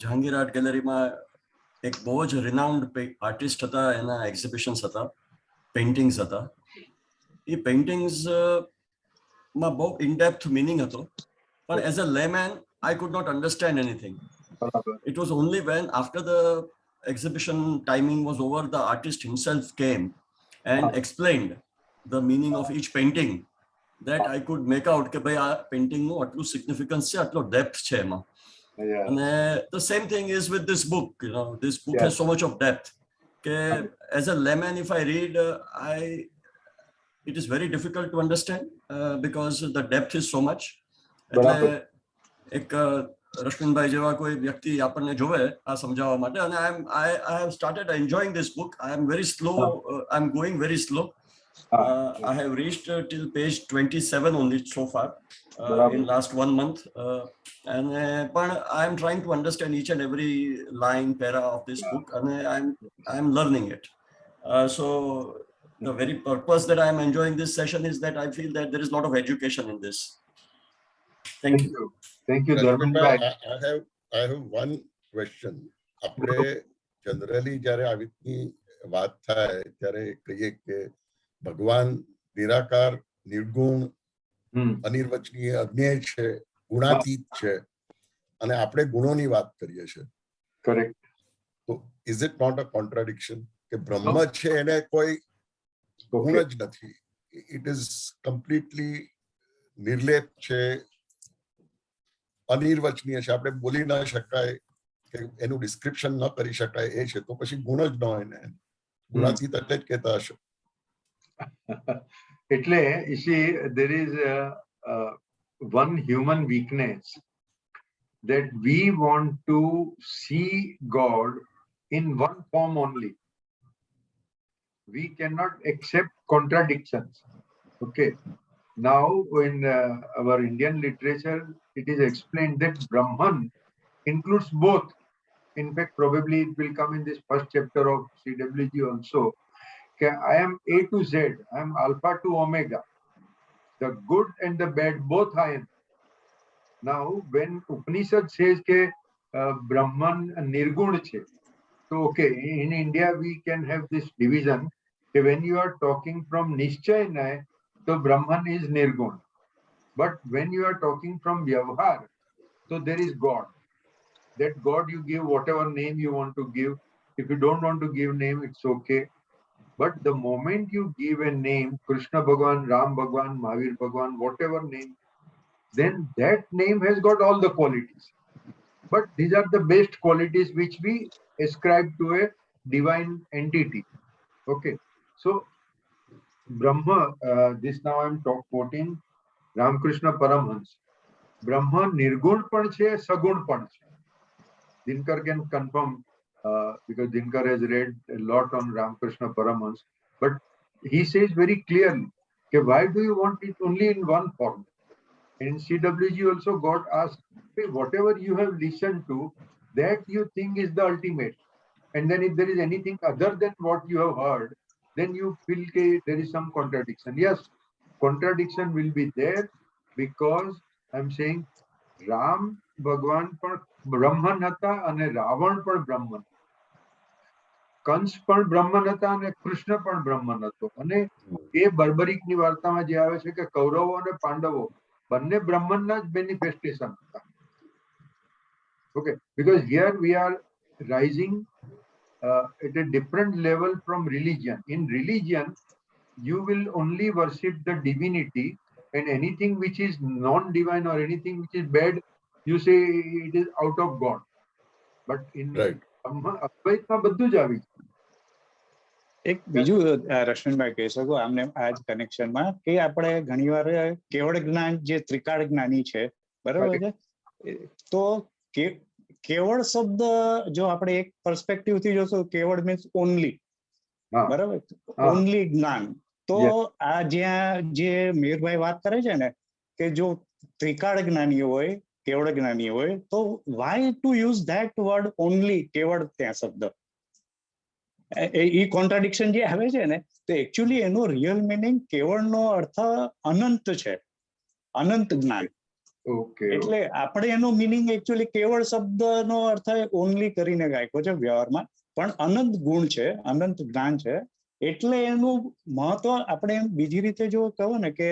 જહાંગીર આર્ટ ગેલેરીમાં એક બહુ જ રિનાઉન્ડ આર્ટિસ્ટ હતા, એના એક્ઝિબિશન્સ હતા, પેઇન્ટિંગ્સ હતા. એ પેઇન્ટિંગ્સમાં બહુ ઇનડેપ્થ મિનિંગ હતો, but as a layman, I could not understand anything. It was only when after the exhibition timing was over, the artist himself came and explained the meaning of each painting that I could make out કે ભાઈ આ પેઇન્ટિંગનું આટલું significance છે, આટલો depth છે એમાં. And the same thing is with this book. This book has so much of depth. As a layman, if I read, it is very difficult to understand because the depth is so much. એટલે એક રશ્મિનભાઈ જેવા કોઈ વ્યક્તિ આપણને જોવે આ સમજાવવા માટે, અને I have started enjoying this book. I am very slow. I'm going very slow. I have reached till page 27 only so far in last 1 month. And but I am trying to understand each and every line, para of this book, and I am learning it. So the very purpose that I am enjoying this session is that I feel that there is a lot of education in this. Thank you. Thank you, Dharmenbhai. I have one question. આપણે generally જ્યારે આવી વાત થાય ત્યારે કહીએ કે ભગવાન નિરાકાર, નિર્ગુણ, અનિર્વચનીય, અજ્ઞેય છે, ગુણાતીત છે, અને આપણે ગુણોની વાત કરીએ છીએ. કરેક્ટ. તો is it not a contradiction કે બ્રહ્મ છે એને કોઈ ગુણ જ નથી? ઇટ ઇઝ કમ્પ્લીટલી નિર્લેપ છે, અનિર્વચનીય છે, આપણે બોલી ન શકાય, કે એનું ડિસ્ક્રિપ્શન ન કરી શકાય એ છે, તો પછી ગુણ જ ન હોય ને? ગુણાતીત એટલે જ કહેતા હશે. એટલે you see, there is one human weakness that we want to see God in one form only. We cannot accept contradictions. Okay. Now, in our Indian literature, it is explained that Brahman includes both. In fact, probably it will come in this first chapter of CWG also. Okay, I am A to Z. I am Alpha to Omega. The good and the bad, both I am. Now, when Upanishad says that Brahman Nirgun che, so okay, in India we can have this division. When you are talking from Nishchayana, so Brahman is Nirgun. But when you are talking from Vyavhar, so there is God. That God you give whatever name you want to give. If you don't want to give name, it's okay. But the moment you give a name, Krishna Bhagwan, Ram Bhagwan, Mahavir Bhagwan, whatever name, then that name has got all the qualities. But these are the best qualities which we ascribe to a divine entity. Okay. So Brahma, this now I'm quoting Ramakrishna Paramhans. Brahma Nirgun પણ છે, સગુણ પણ છે. Dinkar can confirm because Dinkar has read a lot on Ramakrishna Paramhans, but he says very clearly, okay, why do you want it only in one form? And in CWG also God asked, hey, whatever you have listened to, that you think is the ultimate. And then if there is anything other than what you have heard, then you feel there is some contradiction. Yes, contradiction will be there because I'm saying Ram ભગવાન પણ બ્રહ્મન હતા અને રાવણ પણ બ્રહ્મન, કંસ પણ બ્રહ્મન હતા અને કૃષ્ણ પણ બ્રહ્મન હતો. અને એ બર્બરિકની વાર્તામાં જે આવે છે કે કૌરવો અને પાંડવો બંને બ્રહ્મનના જ મેનિફેસ્ટેશન હતા. Okay, because here we are rising at a different level from religion. In religion, you will only worship the divinity, and anything which is non-divine or anything which is bad, you say it is out of God. But in Right. અદ્વૈતમાં બધું જ આવી. એક બીજું રશ્મિનભાઈ કહી શકો આમને આ જ કનેક્શનમાં કે આપણે ઘણીવાર કેવળ જ્ઞાન જે ત્રિકાળ જ્ઞાની છે, બરાબર છે, તો કેવળ શબ્દ જો આપણે એક પર્સપેક્ટિવ થી જોશું, કેવળ મીન્સ ઓનલી, બરાબર, ઓનલી જ્ઞાન. તો આ જ્યાં જે મેહરભાઈ વાત કરે છે ને કે જો ત્રિકાળ જ્ઞાની હોય, કેવળ જ્ઞાની હોય, તો why to use that word only, કેવળ ત્યાં શબ્દ, એ કોન્ટ્રાડિક્શન જે આવે છે ને, તો એકચ્યુઅલી એનો રિયલ મિનિંગ કેવળનો અર્થ અનંત છે, અનંત જ્ઞાન. એટલે આપણે એનો મિનિંગ એકચ્યુઅલી કેવળ શબ્દનો અર્થ ઓનલી કરીને ગાયકો છે વ્યવહારમાં, પણ અનંત ગુણ છે, અનંત જ્ઞાન છે. એટલે એનું મહત્વ આપણે બીજી રીતે જો કહો ને કે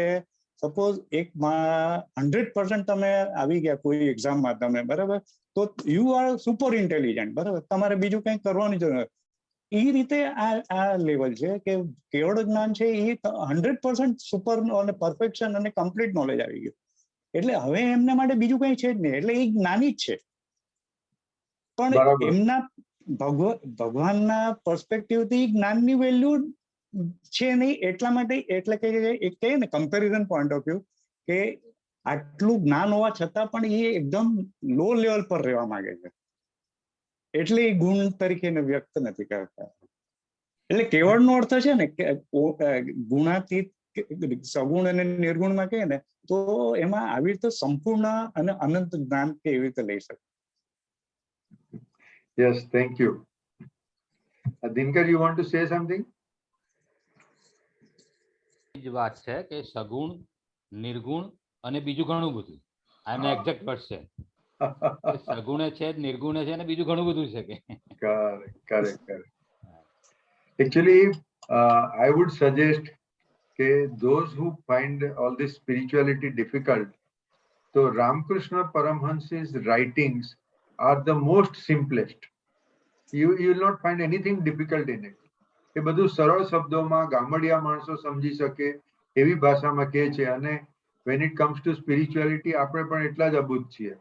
સપોઝ એક 100% તમે આવી ગયા કોઈ એક્ઝામમાં તમે, બરાબર, તો યુ આર સુપર ઇન્ટેલિજન્ટ, બરાબર, તમારે બીજું કંઈ કરવાની જરૂર નથી. એ રીતે આ લેવલ છે કે કેવળ જ્ઞાન છે એ 100% સુપર અને પરફેક્શન અને કમ્પ્લીટ નોલેજ આવી ગયું. એટલે હવે એમના માટે બીજું કઈ છે જ નહીં, એટલે એ જ્ઞાની જ છે. પણ એમના ભગવાનના પર્સપેક્ટિવથી જ્ઞાનની વેલ્યુ છે નહીં, એટલા માટે, એટલે કે એક કહે ને કમ્પેરિઝન પોઈન્ટ ઓફ વ્યૂ કે આટલું જ્ઞાન હોવા છતાં પણ એ એકદમ લો લેવલ પર રહેવા માંગે છે, એટલે એ ગુણ તરીકે વ્યક્ત નથી કરતા. એટલે કેવળનો અર્થ છે ને કે ગુણાતીત, સગુણ અને નિર્ગુણમાં કહે ને તો એમાં આવી રીતે સંપૂર્ણ અને અનંત જ્ઞાન કે એવી રીતે લઈ શકે. Yes, thank you. Dinkar, you want to say something? જ વાત છે કે સગુણ, નિર્ગુણ અને બીજું ઘણું બધું, આ એમના એક્ઝેક્ટ વર્ડ છે. સગુણે છે, નિર્ગુણે છે અને બીજું ઘણું બધું છે કે. Correct. Actually, I would suggest that those who find all this spirituality difficult, so Ramakrishna Paramhansa's writings are the most simplest. You will not find anything difficult in it. એ બધું સરળ શબ્દોમાં ગામડિયા માણસો સમજી શકે એવી ભાષામાં કહે છે. અને when it comes to spirituality આપણે પણ એટલા જ અબૂત છીએ.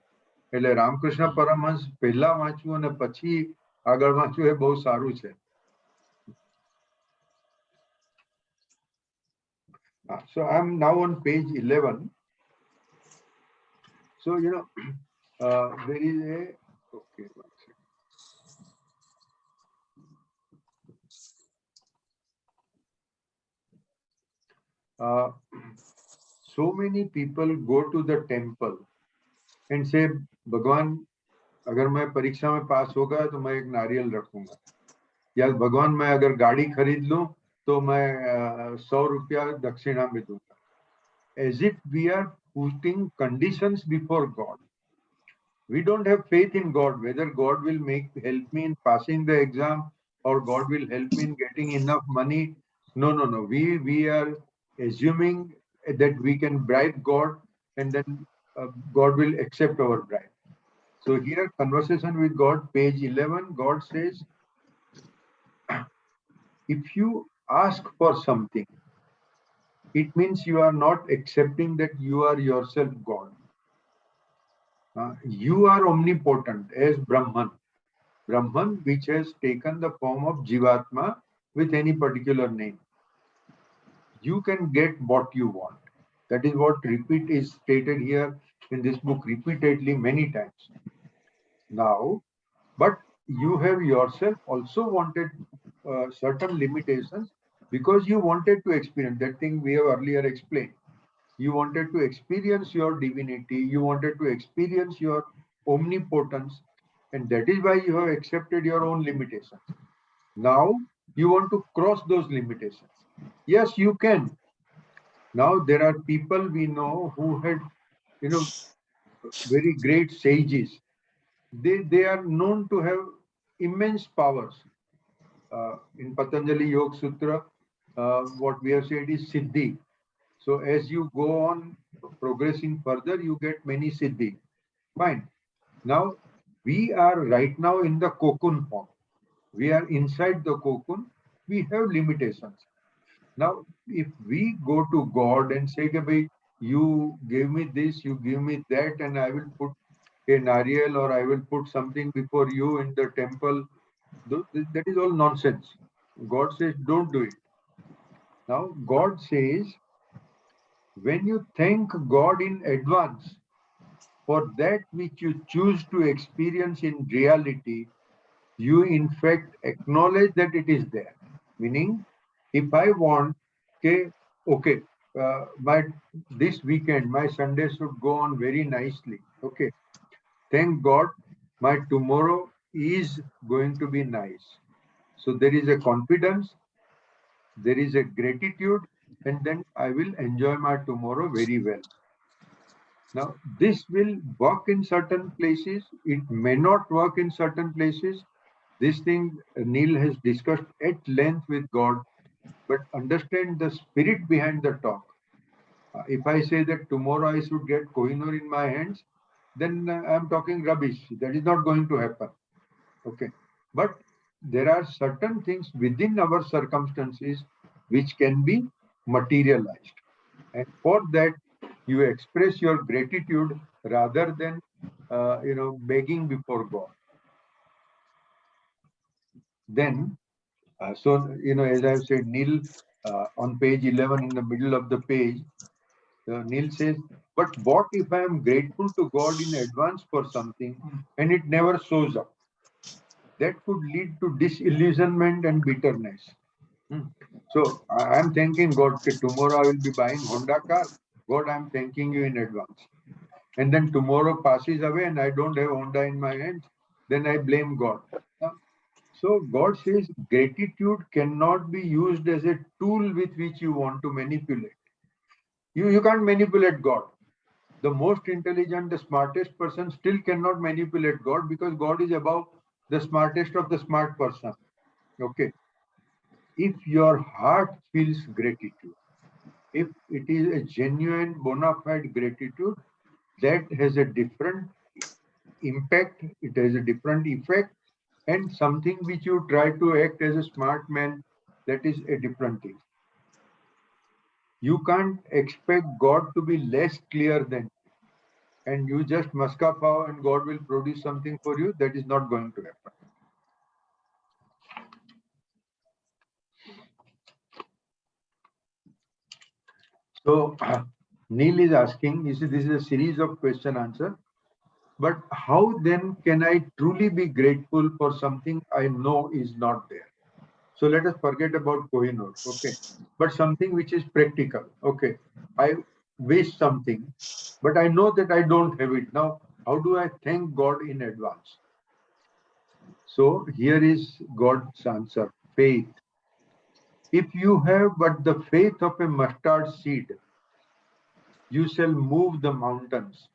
એટલે રામકૃષ્ણ પરમહંસ પહેલા વાંચવું અને પછી આગળ વાંચવું એ બહુ સારું છે. So I'm now on page 11. So there is a okay. So many people go to the temple and say, भगवान अगर मैं परीक्षा में पास हो गया तो मैं एक नारियल रखूंगा, या भगवान मैं अगर गाड़ी खरीद लूं तो मैं 100 रुपया दक्षिणा में दूंगा. As if we are putting conditions before God. We don't have faith in God, whether God will help me in passing the exam or God will help me in getting enough money. No. We are assuming that we can bribe God and then God will accept our bribe. So here, conversation with God, page 11, God says, if you ask for something, it means you are not accepting that you are yourself God. You are omnipotent as Brahman, which has taken the form of Jivatma with any particular name. you can get what you want. That is what repeat is stated here in this book repeatedly many times. Now, but you have yourself also wanted certain limitations because you wanted to experience that thing we have earlier explained. You wanted to experience your divinity, you wanted to experience your omnipotence, and that is why you have accepted your own limitations. Now you want to cross those limitations. Yes, you can. Now there are people we know who had, very great sages. They are known to have immense powers. In Patanjali Yoga Sutra, what we have said is Siddhi. So as you go on progressing further, you get many Siddhi. Fine. Now we are right now in the cocoon form. We are inside the cocoon. We have limitations. Now, if we go to God and say, you give me this, you give me that, and I will put a Nariel or I will put something before you in the temple, that is all nonsense. God says, don't do it. Now, God says, when you thank God in advance for that which you choose to experience in reality, you in fact acknowledge that it is there. Meaning, if I want, okay, my this weekend, my Sunday should go on very nicely. Okay, thank God, my tomorrow is going to be nice. So there is a confidence, there is a gratitude, and then I will enjoy my tomorrow very well. Now, this will work in certain places, it may not work in certain places. This thing Neil has discussed at length with God, but understand the spirit behind the talk. If I say that tomorrow I should get Kohinoor in my hands, then I'm talking rubbish. That is not going to happen. Okay. But there are certain things within our circumstances which can be materialized. And for that, you express your gratitude rather than, begging before God. Then, as I've said, Neil, on page 11 in the middle of the page, Neil says, but what if I am grateful to God in advance for something and it never shows up? That could lead to disillusionment and bitterness. So I'm thanking God, okay, tomorrow I will be buying Honda car. God, I'm thanking you in advance. And then tomorrow passes away and I don't have Honda in my hands, then I blame God. So God says gratitude cannot be used as a tool with which you want to manipulate. You can't manipulate God. The most intelligent, the smartest person still cannot manipulate God because God is above the smartest of the smart person. Okay. If your heart feels gratitude, if it is a genuine bona fide gratitude, that has a different impact, it has a different effect, and something which you try to act as a smart man, that is a different thing. You can't expect God to be less clear than you, and you just muska pao and God will produce something for you. That is not going to happen. So Neil is asking, you see, this is a series of question answer. But how then can I truly be grateful for something I know is not there? So let us forget about Kohinoor, okay? But something which is practical, okay? I wish something, but I know that I don't have it. Now, how do I thank God in advance? So here is God's answer, faith. If you have but the faith of a mustard seed, you shall move the mountains.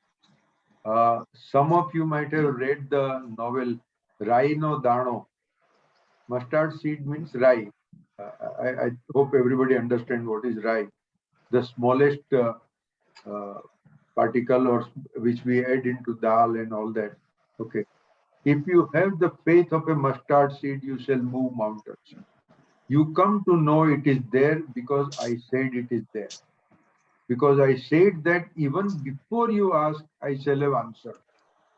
Some of you might have read the novel Rai no Dano. Mustard seed means rai. I hope everybody understands what is rai. The smallest particle or which we add into dal and all that. Okay. If you have the faith of a mustard seed, you shall move mountains. You come to know it is there because I said it is there. Because I said that even before you ask, I shall have answered.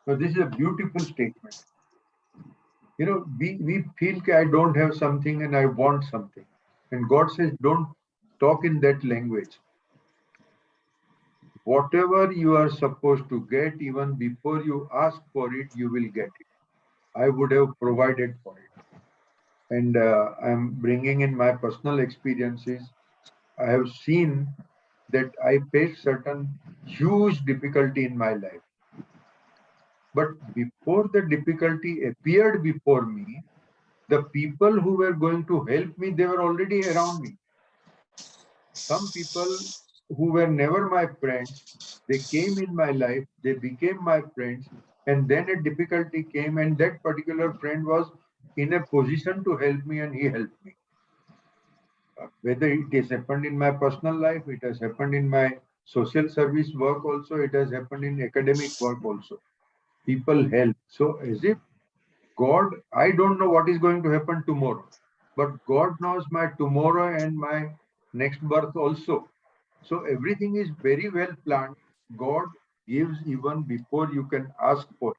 So this is a beautiful statement. We feel I don't have something and I want something. And God says, don't talk in that language. Whatever you are supposed to get, even before you ask for it, you will get it. I would have provided for it. And I'm bringing in my personal experiences. I have seen that I faced certain huge difficulty in my life. But before the difficulty appeared before me, the people who were going to help me, they were already around me. Some people who were never my friends, they came in my life, they became my friends, and then a difficulty came, and that particular friend was in a position to help me, and he helped me. Whether it has happened in my personal life, it has happened in my social service work also, it has happened in academic work also. People help. So as if God, I don't know what is going to happen tomorrow, but God knows my tomorrow and my next birth also. So everything is very well planned. God gives even before you can ask for it.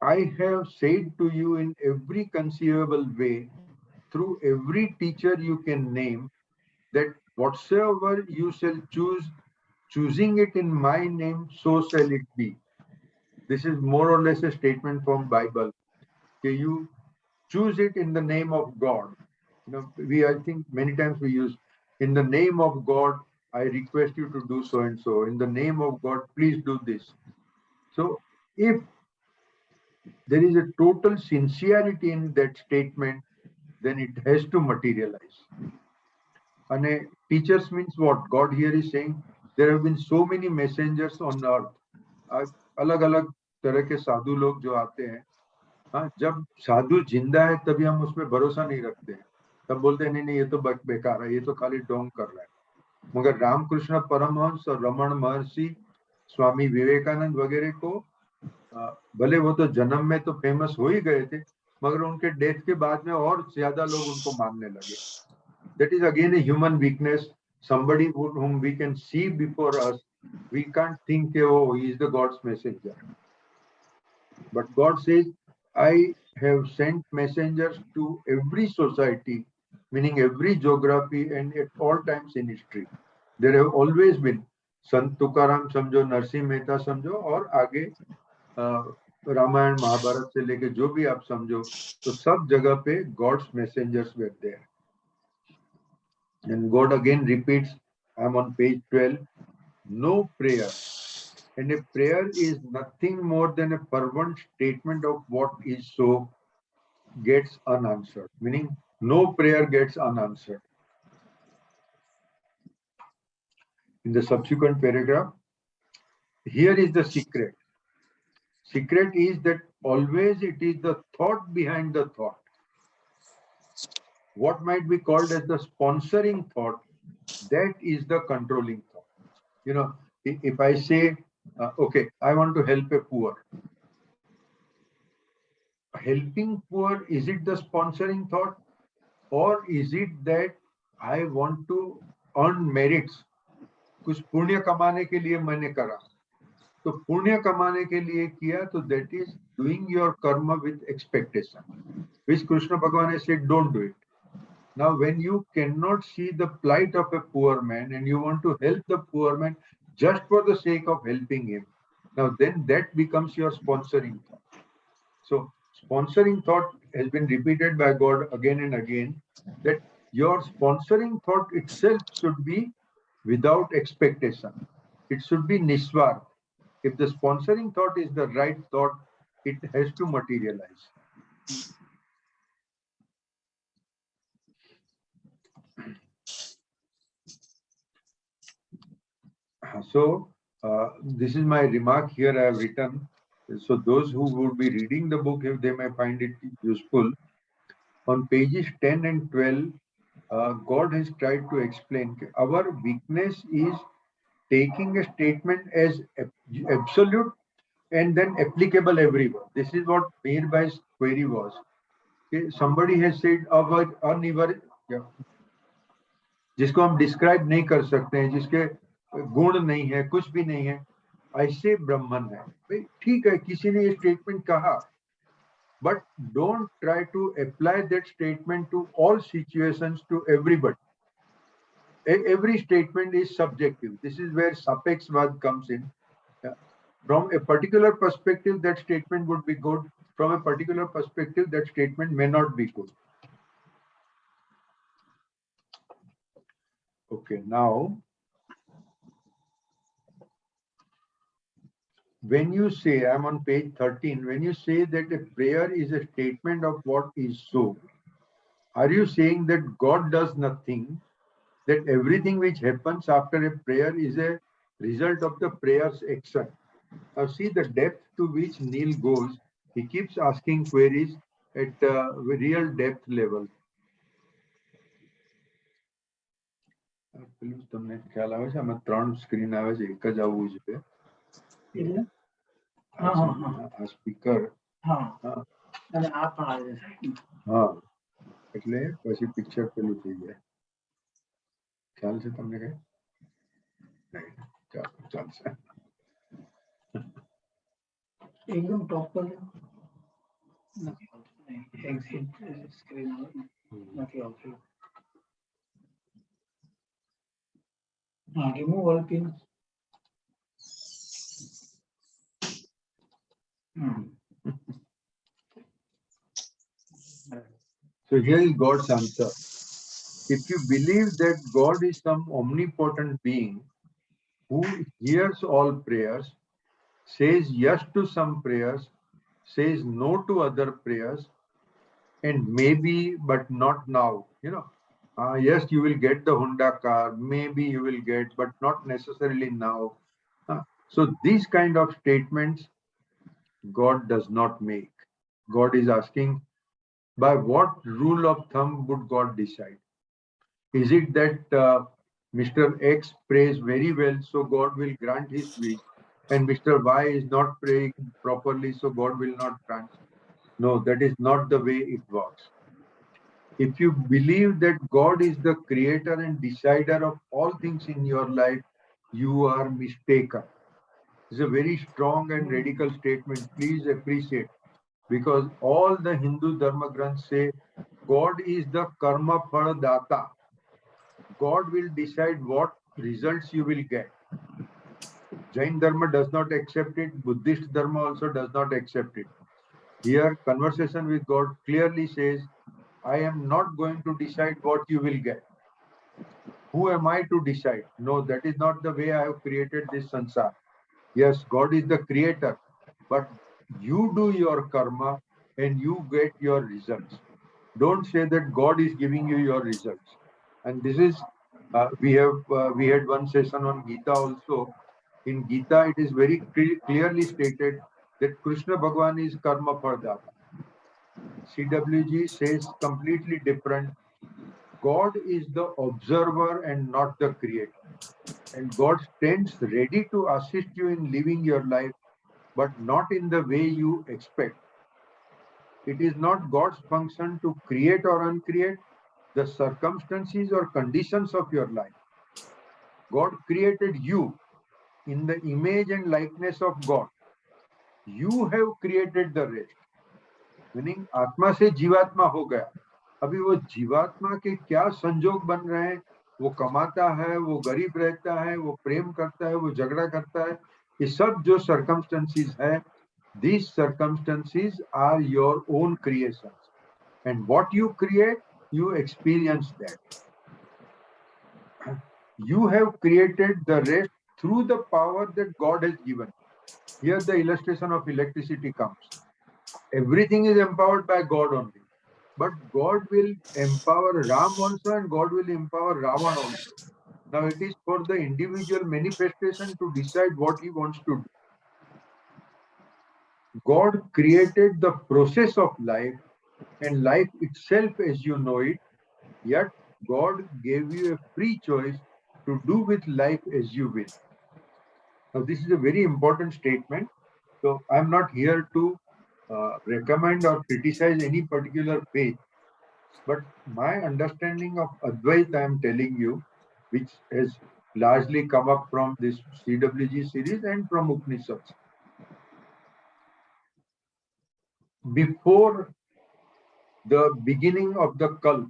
I have said to you in every conceivable way, through every teacher you can name, that whatsoever you shall choose, choosing it in my name, so shall it be. This is more or less a statement from Bible. Okay, you choose it in the name of God. I think many times we use, in the name of God, I request you to do so and so. In the name of God, please do this. So if there is a total sincerity in that statement, then it has to materialize. And teachers means what? God here is saying, there have been so many messengers on earth. अलग अलग तरह के साधु लोग जो आते हैं, हाँ, जब साधु जिंदा है तभी हम उसमें भरोसा नहीं रखते हैं, तब बोलते हैं नहीं नहीं ये तो बेकार है, ये तो खाली ढोंग कर रहा है. मगर रामकृष्ण परमहंस और रमण महर्षि, स्वामी विवेकानंद वगैरह को भले वो तो जन्म में तो फेमस हो ही गए थे, मगर उनके डेथ के बाद में और ज्यादा लोग उनको मानने लगे. That is again a human weakness. Somebody whom we can see before us, we can't think, oh, he is the God's messenger. But God says, I have sent messengers to every society, meaning every geography and at all times in history. There have always been Sant Tukaram समझो, नरसिंह मेहता समझो, और आगे रामायण महाभारत से लेके जो भी आप समझो, तो सब जगह पे God's messengers were there. And God again repeats, I'm on page 12, no prayer. And a prayer is nothing more than a fervent statement of what is so gets unanswered, meaning no prayer gets unanswered. In the subsequent paragraph, here is the secret. Secret is that always it is the thought behind the thought. What might be called as the sponsoring thought, that is the controlling thought. If I say, okay, I want to help a poor. Helping poor, is it the sponsoring thought? Or is it that I want to earn merits? कुछ पुण्य कमाने के लिए मैंने करा, तो पुण्य कमाने के लिए किया, तो that is doing your karma with expectation, which Krishna Bhagavan has said, don't do it. Now, when you cannot see the plight of a poor man and you want to help the poor man just for the sake of helping him, now then that becomes your sponsoring thought. So sponsoring thought has been repeated by God again and again, that your sponsoring thought itself should be without expectation. It should be niswar. If the sponsoring thought is the right thought, it has to materialize. So this is my remark here I have written. So those who would be reading the book, if they may find it useful, on pages 10 and 12, God has tried to explain our weakness is taking a statement as absolute and then applicable everywhere. This is what Meherbai's query was. Okay, somebody has said जिसको हम describe नहीं कर सकते हैं, जिसके गुण नहीं है, कुछ भी नहीं है, ऐसे ब्रह्मन है. भाई ठीक है, किसी ने ये स्टेटमेंट कहा, but don't try to apply that statement to all situations, to everybody. Every statement is subjective. This is where Sapeksvad comes in. From a particular perspective, that statement would be good. From a particular perspective, that statement may not be good. Okay, now, when you say, I'm on page 13, when you say that a prayer is a statement of what is so, are you saying that God does nothing, that everything which happens after a prayer is a result of the prayer's action? Now see the depth to which Neil goes. He keeps asking queries at real depth level. તમને ખ્યાલ આવે છે આમાં 3 screen આવે છે, એક જ આવવું જોઈએ. આ સ્પીકર અને આ પણ આવે છે. હા, એટલે પછી પિક્ચર પેલું થઈ જાય. ખ્યાલ છે તમને કઈ? નહીં, ચાલશે. એકદમ ટોપ પર નથી આવતું. એક્ઝિટ સ્ક્રીન નથી આવતું. remove all pins. So here is God's answer. If you believe that God is some omnipotent being who hears all prayers, says yes to some prayers, says no to other prayers, and maybe but not now, yes, you will get the Honda car, maybe you will get, but not necessarily now. So these kind of statements God does not make. God is asking, by what rule of thumb would God decide? Is it that Mr. X prays very well, so God will grant his wish, and Mr. Y is not praying properly, so God will not grant? No, that is not the way it works. If you believe that God is the creator and decider of all things in your life, you are mistaken. It's a very strong and radical statement. Please appreciate, because all the Hindu Dharma Granths say God is the karma phala data. God will decide what results you will get. Jain Dharma does not accept it. Buddhist Dharma also does not accept it. Here, conversation with God clearly says, I am not going to decide what you will get. Who am I to decide? No, that is not the way I have created this sansar. Yes, God is the creator, but you do your karma and you get your results. Don't say that God is giving you your results. And this is, we had one session on Gita also. In Gita, it is very clearly stated that Krishna Bhagwan is karma pardata. CWG says completely different. God is the observer and not the creator. And God stands ready to assist you in living your life, but not in the way you expect. It is not God's function to create or uncreate the circumstances or conditions of your life. God created you in the image and likeness of God. You have created the rest. Meaning आत्मा से जीवात्मा हो गया. अभी वो जीवात्मा के क्या संजोग बन रहे हैं, वो कमाता है, वो गरीब रहता है, वो प्रेम करता है, वो झगड़ा करता है, ये सब जो सर्कमस्टेंसेस है, these circumstances are your own creations, and what you create, you experience that. You have created the rest through the power that God has given. Here the illustration of electricity comes. Everything is empowered by God only. But God will empower Ram also, and God will empower Ravan also. Now it is for the individual manifestation to decide what he wants to do. God created the process of life and life itself as you know it, yet God gave you a free choice to do with life as you will. Now this is a very important statement. So I'm not here to recommend or criticize any particular faith, but my understanding of Advaita I am telling you, which has largely come up from this CWG series and from Upanishads. before the beginning of the Kalp,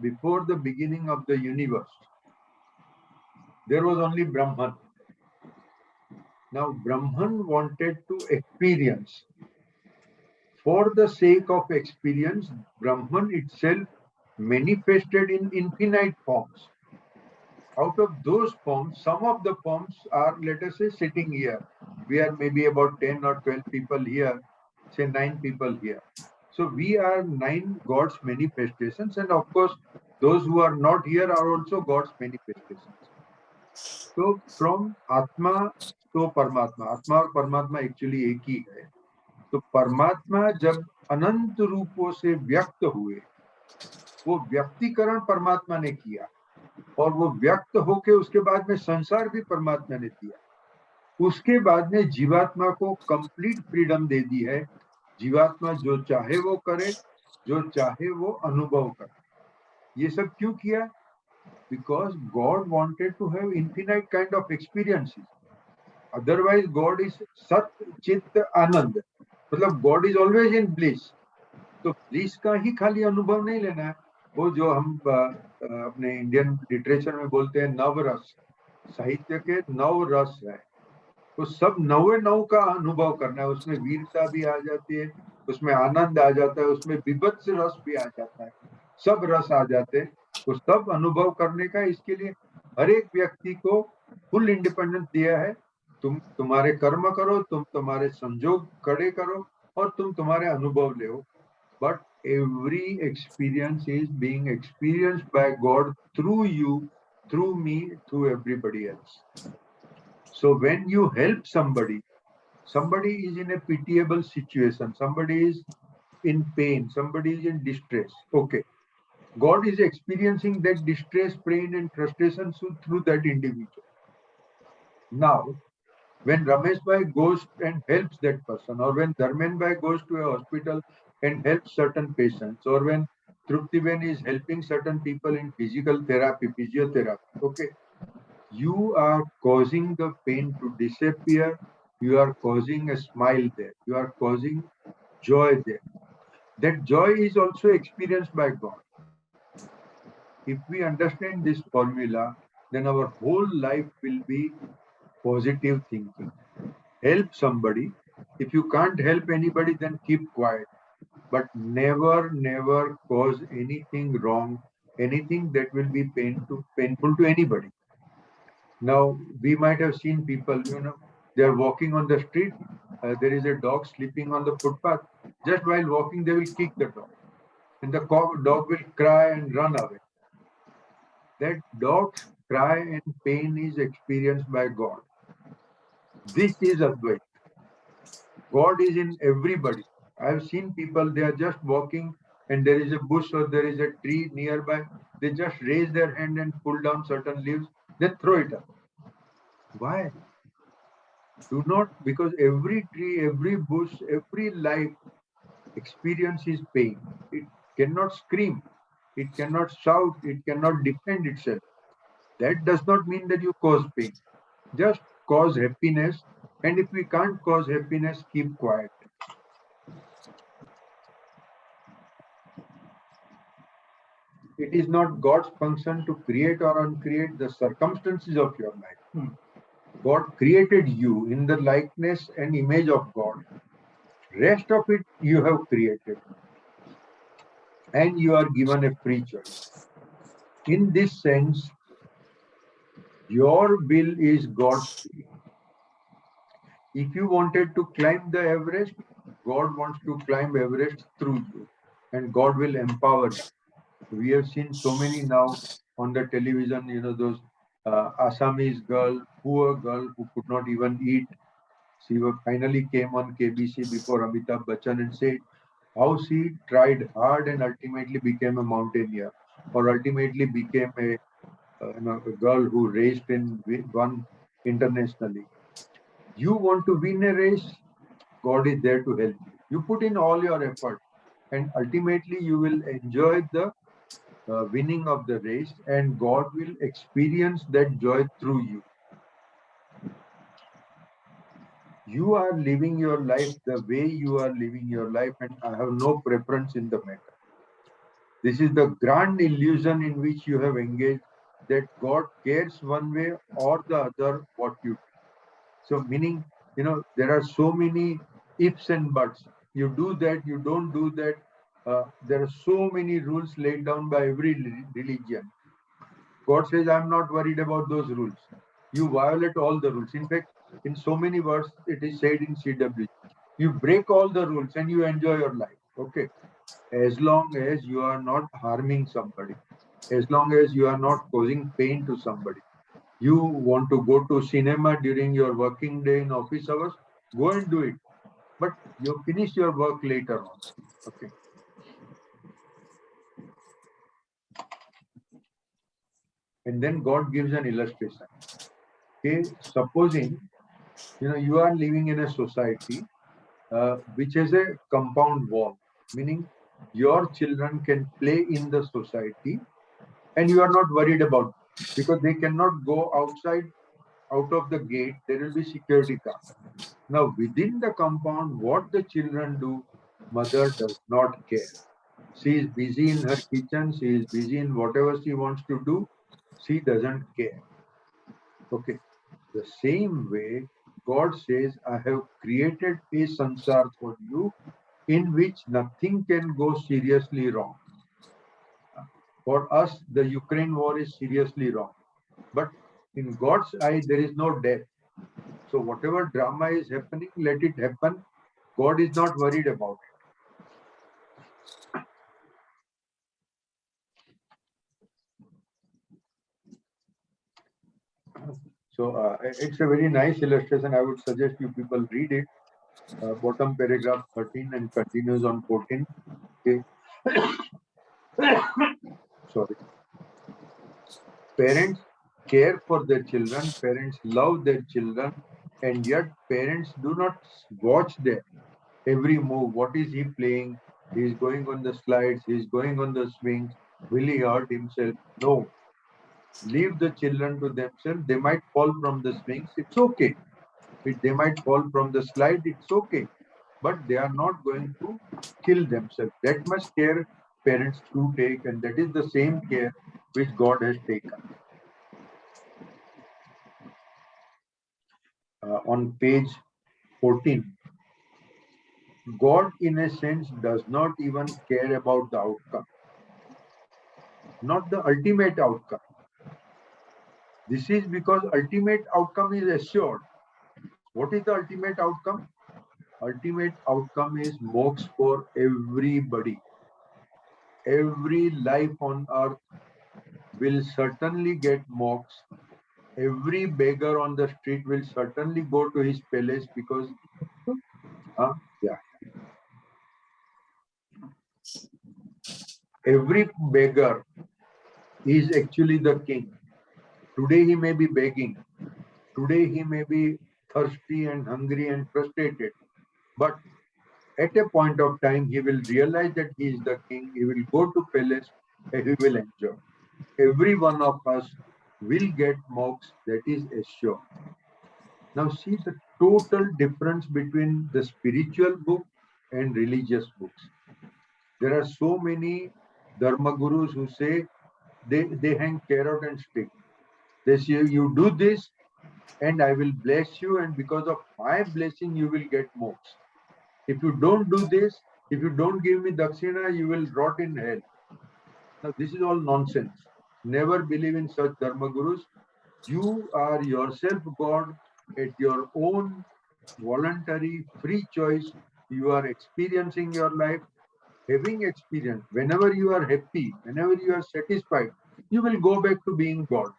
before the beginning of the universe, there was only Brahman. Now, Brahman wanted to experience. For the sake of experience, Brahman itself manifested in infinite forms. Out of those forms, some of the forms are, let us say, sitting here. We are maybe about 10 or 12 people here, say 9 people here. So we are 9 God's manifestations, and of course, those who are not here are also God's manifestations. So from Atma to Paramatma, Atma और परमात्मा actually एक ही है. तो परमात्मा जब अनंत रूपों से व्यक्त हुए, वो व्यक्तिकरण परमात्मा ने किया, और वो व्यक्त होके उसके बाद में संसार भी परमात्मा ने दिया. उसके बाद में जीवात्मा को कंप्लीट फ्रीडम दे दी है. जीवात्मा जो चाहे वो करे, जो चाहे वो अनुभव करे. ये सब क्यों किया? Because God wanted to have infinite kind of experiences. Otherwise, God is Sat Chit Anand. मतलब God is always in bliss. तो bliss का ही खाली अनुभव नहीं लेना है. वो जो हम अपने इंडियन लिटरेचर में बोलते हैं नवरस, साहित्य के नव रस है. तो सब नवे नव का अनुभव करना है. उसमें वीरता भी आ जाती है, उसमें आनंद आ जाता है, उसमें विभत्स रस भी आ जाता है, सब रस आ जाते हैं. तो सब अनुभव करने का इसके लिए हर एक व्यक्ति को फुल इंडिपेंडेंस दिया है. तुम तुम्हारे कर्म करो, तुम तुम्हारे संजोग खड़े करो, और तुम तुम्हारे अनुभव ले. But every experience is being experienced by God through you, through me, through everybody else. So when you help somebody, somebody is in a pitiable situation, somebody is in pain, somebody is in distress. Okay. God is experiencing that distress, pain, and frustration through that individual. Now, when Ramesh Bhai goes and helps that person, or when Dharmen Bhai goes to a hospital and helps certain patients, or when Truptiben is helping certain people in physical therapy, physiotherapy, okay, you are causing the pain to disappear, you are causing a smile there, you are causing joy there. That joy is also experienced by God. If we understand this formula, then our whole life will be positive thinking. Help somebody. If you can't help anybody, then keep quiet. But never, never cause anything wrong, anything that will be painful to anybody. Now, we might have seen people, they are walking on the street. There is a dog sleeping on the footpath. Just while walking, they will kick the dog. And the dog will cry and run away. That dog's cry and pain is experienced by God. This is Advaita. God is in everybody. I have seen people, they are just walking and there is a bush or there is a tree nearby. They just raise their hand and pull down certain leaves, then throw it up. Why? Do not, because every tree, every bush, every life experiences pain. It cannot scream, it cannot shout, it cannot defend itself. That does not mean that you cause pain. Just cause happiness. And if we can't cause happiness, keep quiet. It is not God's function to create or uncreate the circumstances of your life. God created you in the likeness and image of God. Rest of it you have created. And you are given a free choice. In this sense, your will is God's will. If you wanted to climb the Everest, God wants to climb Everest through you. And God will empower you. We have seen so many now on the television, those Assamese girl, poor girl who could not even eat. She finally came on KBC before Amitabh Bachchan and said how she tried hard and ultimately became a mountaineer, or ultimately became a girl who raced and won internationally. You want to win a race, God is there to help you. You put in all your effort, and ultimately you will enjoy the winning of the race, and God will experience that joy through you. You are living your life the way you are living your life, and I have no preference in the matter. This is the grand illusion in which you have engaged, that God cares one way or the other what you do. So meaning, there are so many ifs and buts. You do that, you don't do that. There are so many rules laid down by every religion. God says, I'm not worried about those rules. You violate all the rules. In fact, in so many words, it is said in CW, you break all the rules and you enjoy your life. Okay. As long as you are not harming somebody, as long as you are not causing pain to somebody. You want to go to cinema during your working day in office hours, go and do it. But you finish your work later on. Okay. And then God gives an illustration. Okay, supposing you are living in a society which has a compound wall, meaning your children can play in the society and you are not worried about, because they cannot go outside. Out of the gate there will be security guard. Now within the compound, what the children do, mother does not care. She is busy in her kitchen, she is busy in whatever she wants to do, she doesn't care. Okay. The same way, God says, I have created a sansar for you in which nothing can go seriously wrong. For us, the Ukraine war is seriously wrong. But in God's eye, there is no death. So whatever drama is happening, let it happen. God is not worried about it. So it's a very nice illustration. I would suggest you people read it. Bottom paragraph 13 and continues on 14. Okay. Sorry. Parents care for their children, parents love their children, and yet parents do not watch their every move. What is he playing? He's going on the slides, he's going on the swings. Will he hurt himself? No. Leave the children to themselves. They might fall from the swings. It's okay. They might fall from the slide. It's okay. But they are not going to kill themselves. That much care parents do take, and that is the same care which God has taken. On page 14, God, in a sense, does not even care about the outcome, not the ultimate outcome. This is because ultimate outcome is assured. What is the ultimate outcome? Ultimate outcome is moksha for everybody. Every life on earth will certainly get moksha. Every beggar on the street will certainly go to his palace because, yeah. Every beggar is actually the king. Today he may be begging. Today he may be thirsty and hungry and frustrated. But at a point of time, he will realize that he is the king. He will go to palace and he will enjoy. Every one of us will get moksha, that is assured. Now see the total difference between the spiritual book and religious books. There are so many dharma gurus who say they hang carrot and stick. They say, you do this and I will bless you, and because of my blessing, you will get moksha. If you don't do this, if you don't give me dakshina, you will rot in hell. Now, this is all nonsense. Never believe in such dharma gurus. You are yourself God at your own voluntary, free choice. You are experiencing your life. Having experience, whenever you are happy, whenever you are satisfied, you will go back to being God.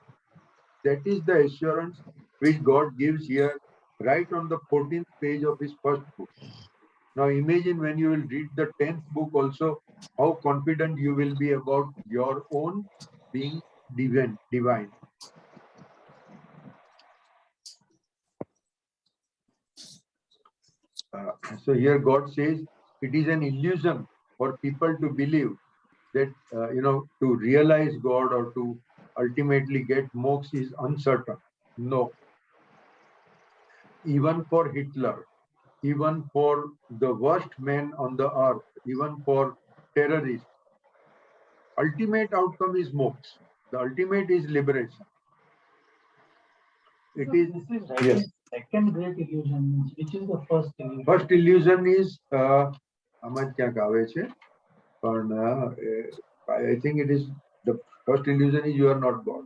That is the assurance which God gives here, right on the 14th page of his first book. Now imagine when you will read the 10th book also, how confident you will be about your own being divine. So here God says it is an illusion for people to believe that, to realize God or to ultimately get moksha is uncertain. No. even for Hitler, even for the worst men on the earth, even for terrorists, ultimate outcome is moksha. The ultimate is liberation. It is, This is yes. second great illusion, which is the first illusion. First illusion is આમાં ક્યાંક આવે છે પણ I think it is the first illusion is you are not God.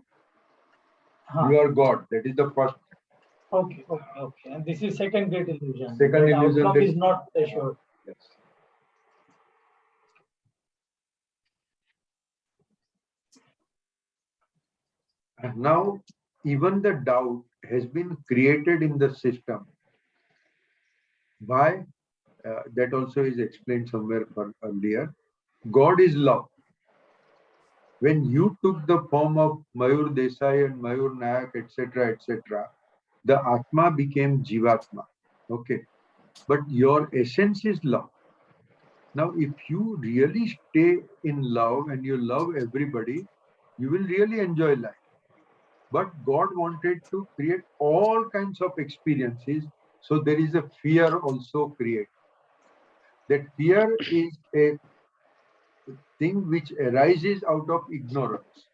You are God. That is the first. Okay. And this is second great illusion. Second The illusion outcome that- is not assured. Yes. And now, even the doubt has been created in the system. Why? That also is explained somewhere earlier. God is love. When you took the form of Mayur Desai and Mayur Nayak, etc., the Atma became Jivatma. Okay. But your essence is love. Now, if you really stay in love and you love everybody, you will really enjoy life. But God wanted to create all kinds of experiences. So there is a fear also created. That fear is a thing which arises out of ignorance.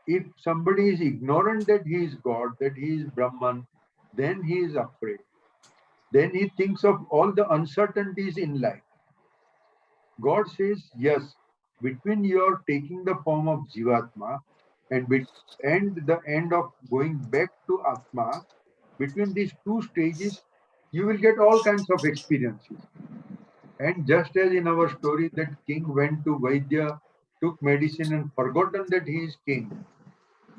If somebody is ignorant that he is God, that he is Brahman, then he is afraid. Then he thinks of all the uncertainties in life. God says, yes, between your taking the form of Jivatma and the end of going back to Atma, between these two stages, you will get all kinds of experiences. And just as in our story that king went to Vaidya, took medicine and forgotten that he is king,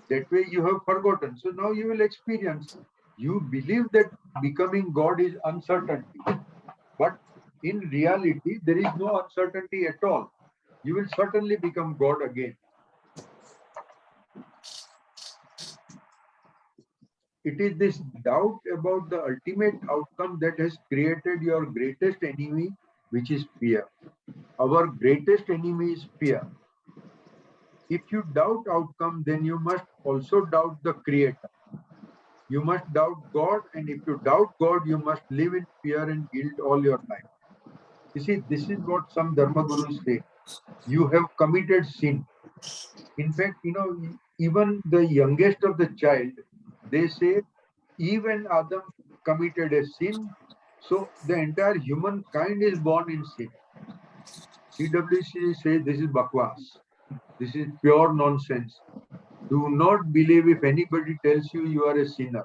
that way you have forgotten. So now you will experience. You believe that becoming God is uncertainty. But in reality, there is no uncertainty at all. You will certainly become God again. It is this doubt about the ultimate outcome that has created your greatest enemy, which is fear. Our greatest enemy is fear. If you doubt outcome, then you must also doubt the creator. You must doubt God, and if you doubt God, you must live in fear and guilt all your life. You see, this is what some Dharma Gurus say. You have committed sin. In fact, even the youngest of the child, they say, even Adam committed a sin, so the entire humankind is born in sin. CWC says this is bakwas. This is pure nonsense. Do not believe if anybody tells you you are a sinner.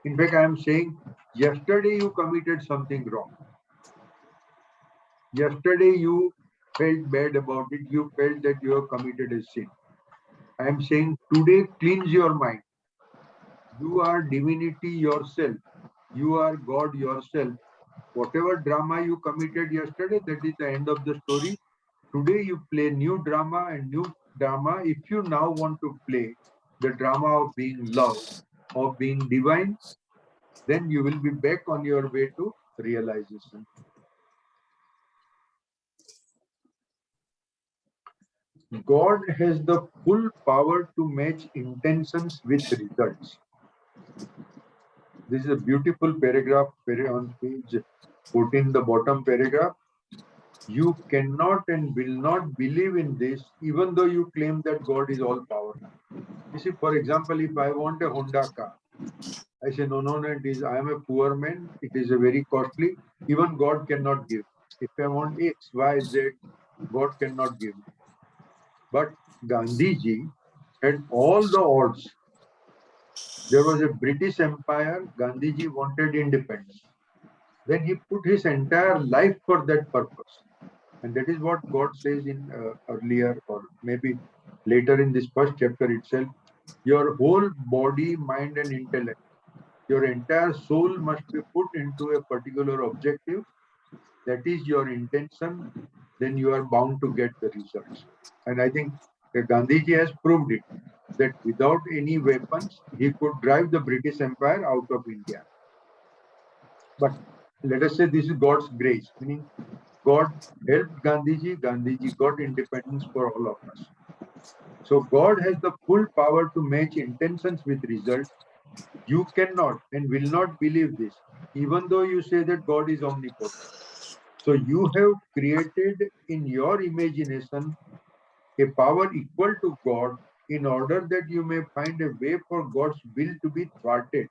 In fact, I am saying, yesterday you committed something wrong. Yesterday you felt bad about it. You felt that you have committed a sin. I am saying today cleanse your mind. You are divinity yourself. You are God yourself. Whatever drama you committed yesterday, that is the end of the story. Today you play new drama and new drama. If you now want to play the drama of being love, of being divine, then you will be back on your way to realization. God has the full power to match intentions with results. This is a beautiful paragraph on page 14, the bottom paragraph. You cannot and will not believe in this, even though you claim that God is all powerful. You see, for example, if I want a Honda car, I say, no, I am a poor man. It is a very costly. Even God cannot give. If I want X, Y, Z, God cannot give. But Gandhiji had all the odds. There was a British Empire. Gandhiji wanted independence. Then he put his entire life for that purpose. And that is what God says in earlier, or maybe later in this first chapter itself. Your whole body, mind, and intellect, your entire soul must be put into a particular objective. That is your intention. Then you are bound to get the results. And I think Gandhiji has proved it, that without any weapons, he could drive the British Empire out of India. But let us say this is God's grace, meaning God helped Gandhiji. Gandhiji got independence for all of us. So God has the full power to match intentions with results. You cannot and will not believe this, even though you say that God is omnipotent. So you have created in your imagination a power equal to God in order that you may find a way for God's will to be thwarted.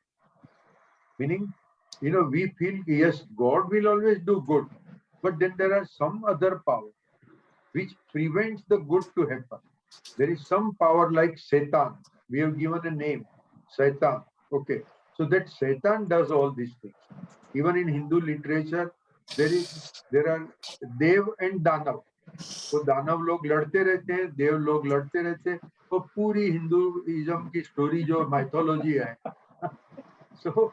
Meaning, we feel, yes, God will always do good, but then there are some other power which prevents the good to happen. There is some power like Satan. We have given a name, Satan. Okay. So that Satan does all these things. Even in Hindu literature, there are Dev and Danav. वो दानव लोग लड़ते रहते हैं, देव लोग लड़ते रहते हैं. वो पूरी हिंदुइज्म की स्टोरी जो माइथोलॉजी है. So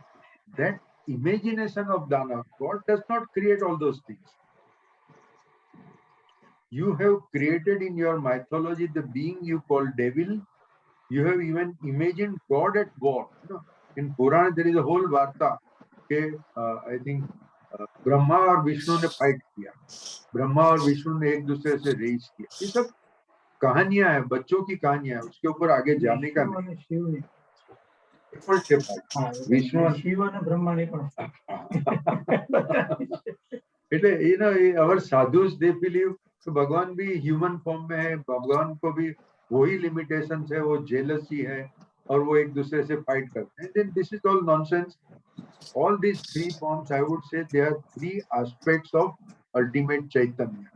that imagination of Danav, God does not create all those things. You have created in your mythology the being you call devil. You have even imagined God at war. In Purana there is a whole varta. Okay, I think Brahma और विष्णु ने fight किया, ब्रह्मा और विष्णु ने एक दूसरे से race किया. ये सब कहानियां हैं, बच्चों की कहानियां हैं, उसके ऊपर आगे जाने का नहीं. विष्णु शिव અને બ્રહ્મા ની પણ એટલે our sadhus they believe कि भगवान भी ह्यूमन फॉर्म में है, भगवान को भी वही लिमिटेशन है, वो जेलसी है और वो एक दूसरे से फाइट करते हैं. Then this is all nonsense. All these three forms, I would say, they are three aspects of ultimate Chaitanya.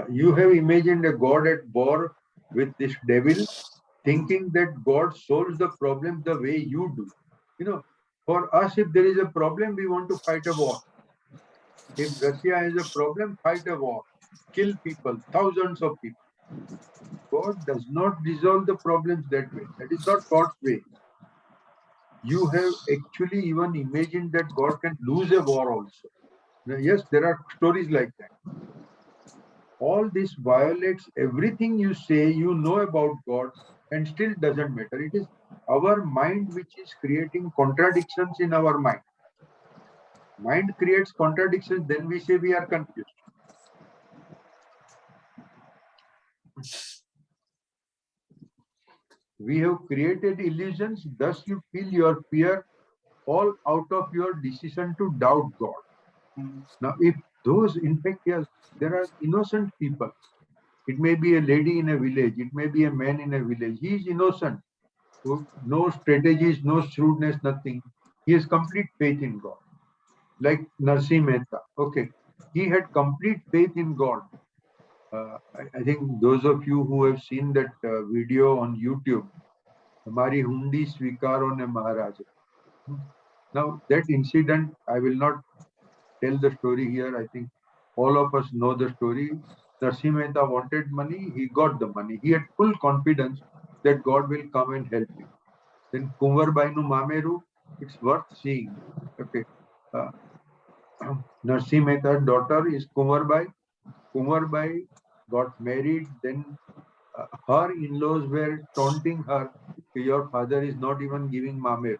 You have imagined a god at war with this devil, thinking that God solves the problem the way you do. For us, if there is a problem, we want to fight a war. If Russia has a problem, fight a war, kill people, thousands of people. God does not resolve the problems that way. That is not God's way. You have actually even imagined that God can lose a war also. Now, yes, there are stories like that. All this violates everything you say you know about God and still doesn't matter. It is our mind which is creating contradictions in our mind. Mind creates contradictions, then we say we are confused. We have created illusions, thus you feel your fear all out of your decision to doubt God. Now, if those, in fact, yes, there are innocent people. It may be a lady in a village, it may be a man in a village. He is innocent. No strategies, no shrewdness, nothing. He has complete faith in God. Like Narsi Mehta. Okay. He had complete faith in God. I think those of you who have seen that video on YouTube, Hamari Hundi Svikaro ne Maharaja. Now, that incident, I will not tell the story here. I think all of us know the story. Narsi Mehta wanted money, he got the money. He had full confidence that God will come and help him. Then Kunvarbai nu Mameru, it's worth seeing. Okay. Narsi Mehta's daughter is Kunvarbai. Kunvarbai got married, then her in-laws were taunting her, your father is not even giving Mameru.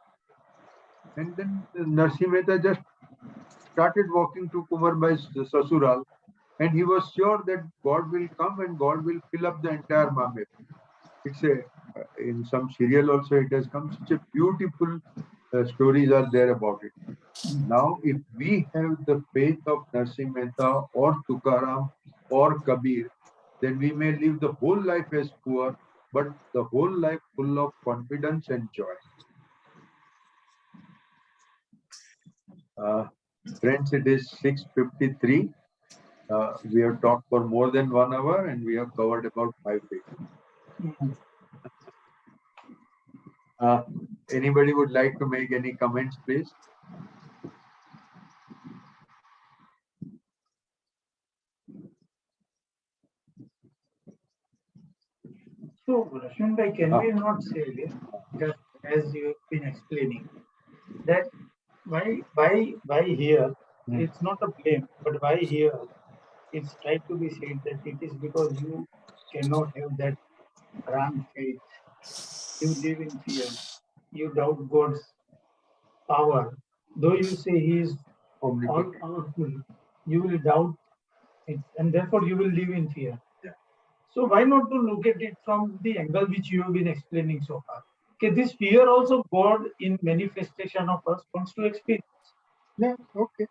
And then Narsi Mehta just started walking to Kunvarbai's Sasural, and he was sure that God will come and God will fill up the entire Mameru. It's in some serial also it has come. Such a beautiful stories are there about it. Now, if we have the faith of Narsi Mehta or Tukaram or Kabir, then we may live the whole life as poor, but the whole life full of confidence and joy. Friends, it is 6:53. We have talked for more than 1 hour and we have covered about 5 pages. Anybody would like to make any comments, please? So, Rashmin bhai, can we not say this, just as you've been explaining, that why here, it's not a blame, but why here, it's tried to be said that it is because you cannot have that grand faith. You live in fear. You doubt God's power. Though you say He is all powerful, you will doubt it, and therefore you will live in fear. Yeah. So why not to look at it from the angle which you have been explaining so far? Okay, this fear also God in manifestation of us wants to experience. Yeah, okay.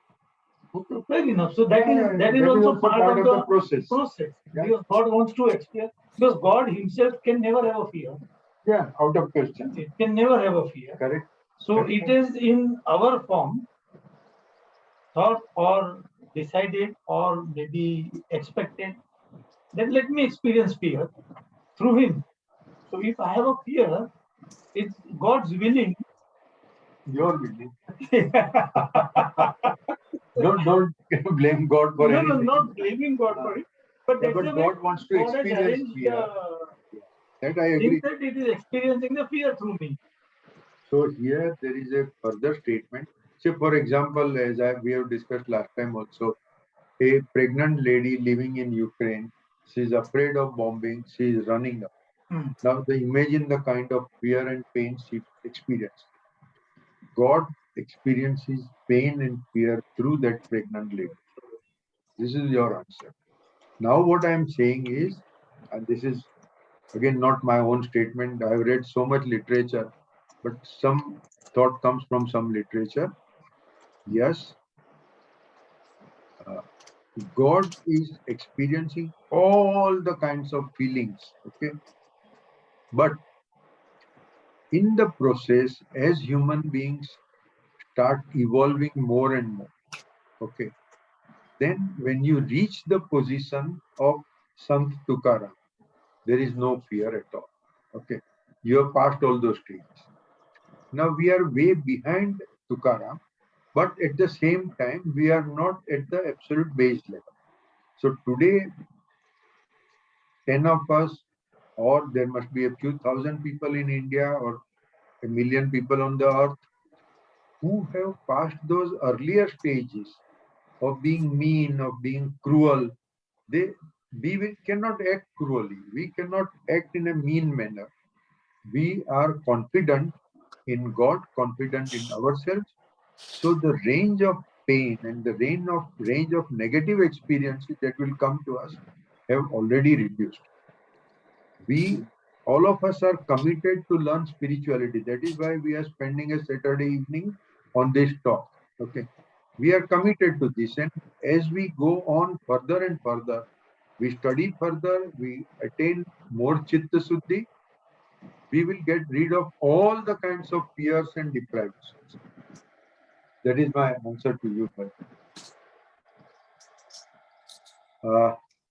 Fair enough. So that is also part of the process. Yeah. Because God wants to experience, because God himself can never have a fear. Yeah, out of question. It can never have a fear. Correct. So it is in our form, thought or decided or maybe expected, then let me experience fear through him. So if I have a fear, it's God's willing. Your willing. Don't blame God for anything. No, not blaming God for it. But that's But the way God wants to God has experience arranged fear. That I in agree. that it is experiencing the fear through me. So here there is a further statement. Say, for example, as we have discussed last time also, a pregnant lady living in Ukraine, she is afraid of bombing, she is running up. Now, imagine the kind of fear and pain she experienced. God experiences pain and fear through that pregnant lady. This is your answer. Now, what I am saying is, and this is again not my own statement, I have read so much literature, but some thought comes from some literature. Yes, God is experiencing all the kinds of feelings, okay? But in the process, as human beings start evolving more and more, okay, then when you reach the position of Sant Tukaram, there is no fear at all, okay? You have passed all those stages. Now we are way behind Tukaram, but at the same time, we are not at the absolute base level. So today, 10 of us, or there must be a few thousand people in India or a million people on the earth who have passed those earlier stages of being mean, of being cruel. We cannot act cruelly. We cannot act in a mean manner. We are confident in God, confident in ourselves. So the range of pain and the range of negative experiences that will come to us have already reduced. We, all of us, are committed to learn spirituality. That is why we are spending a Saturday evening on this talk. Okay, we are committed to this, and as we go on further and further, we study further, we attain more chitta suddhi, we will get rid of all the kinds of fears and deprivations. That is my answer to you.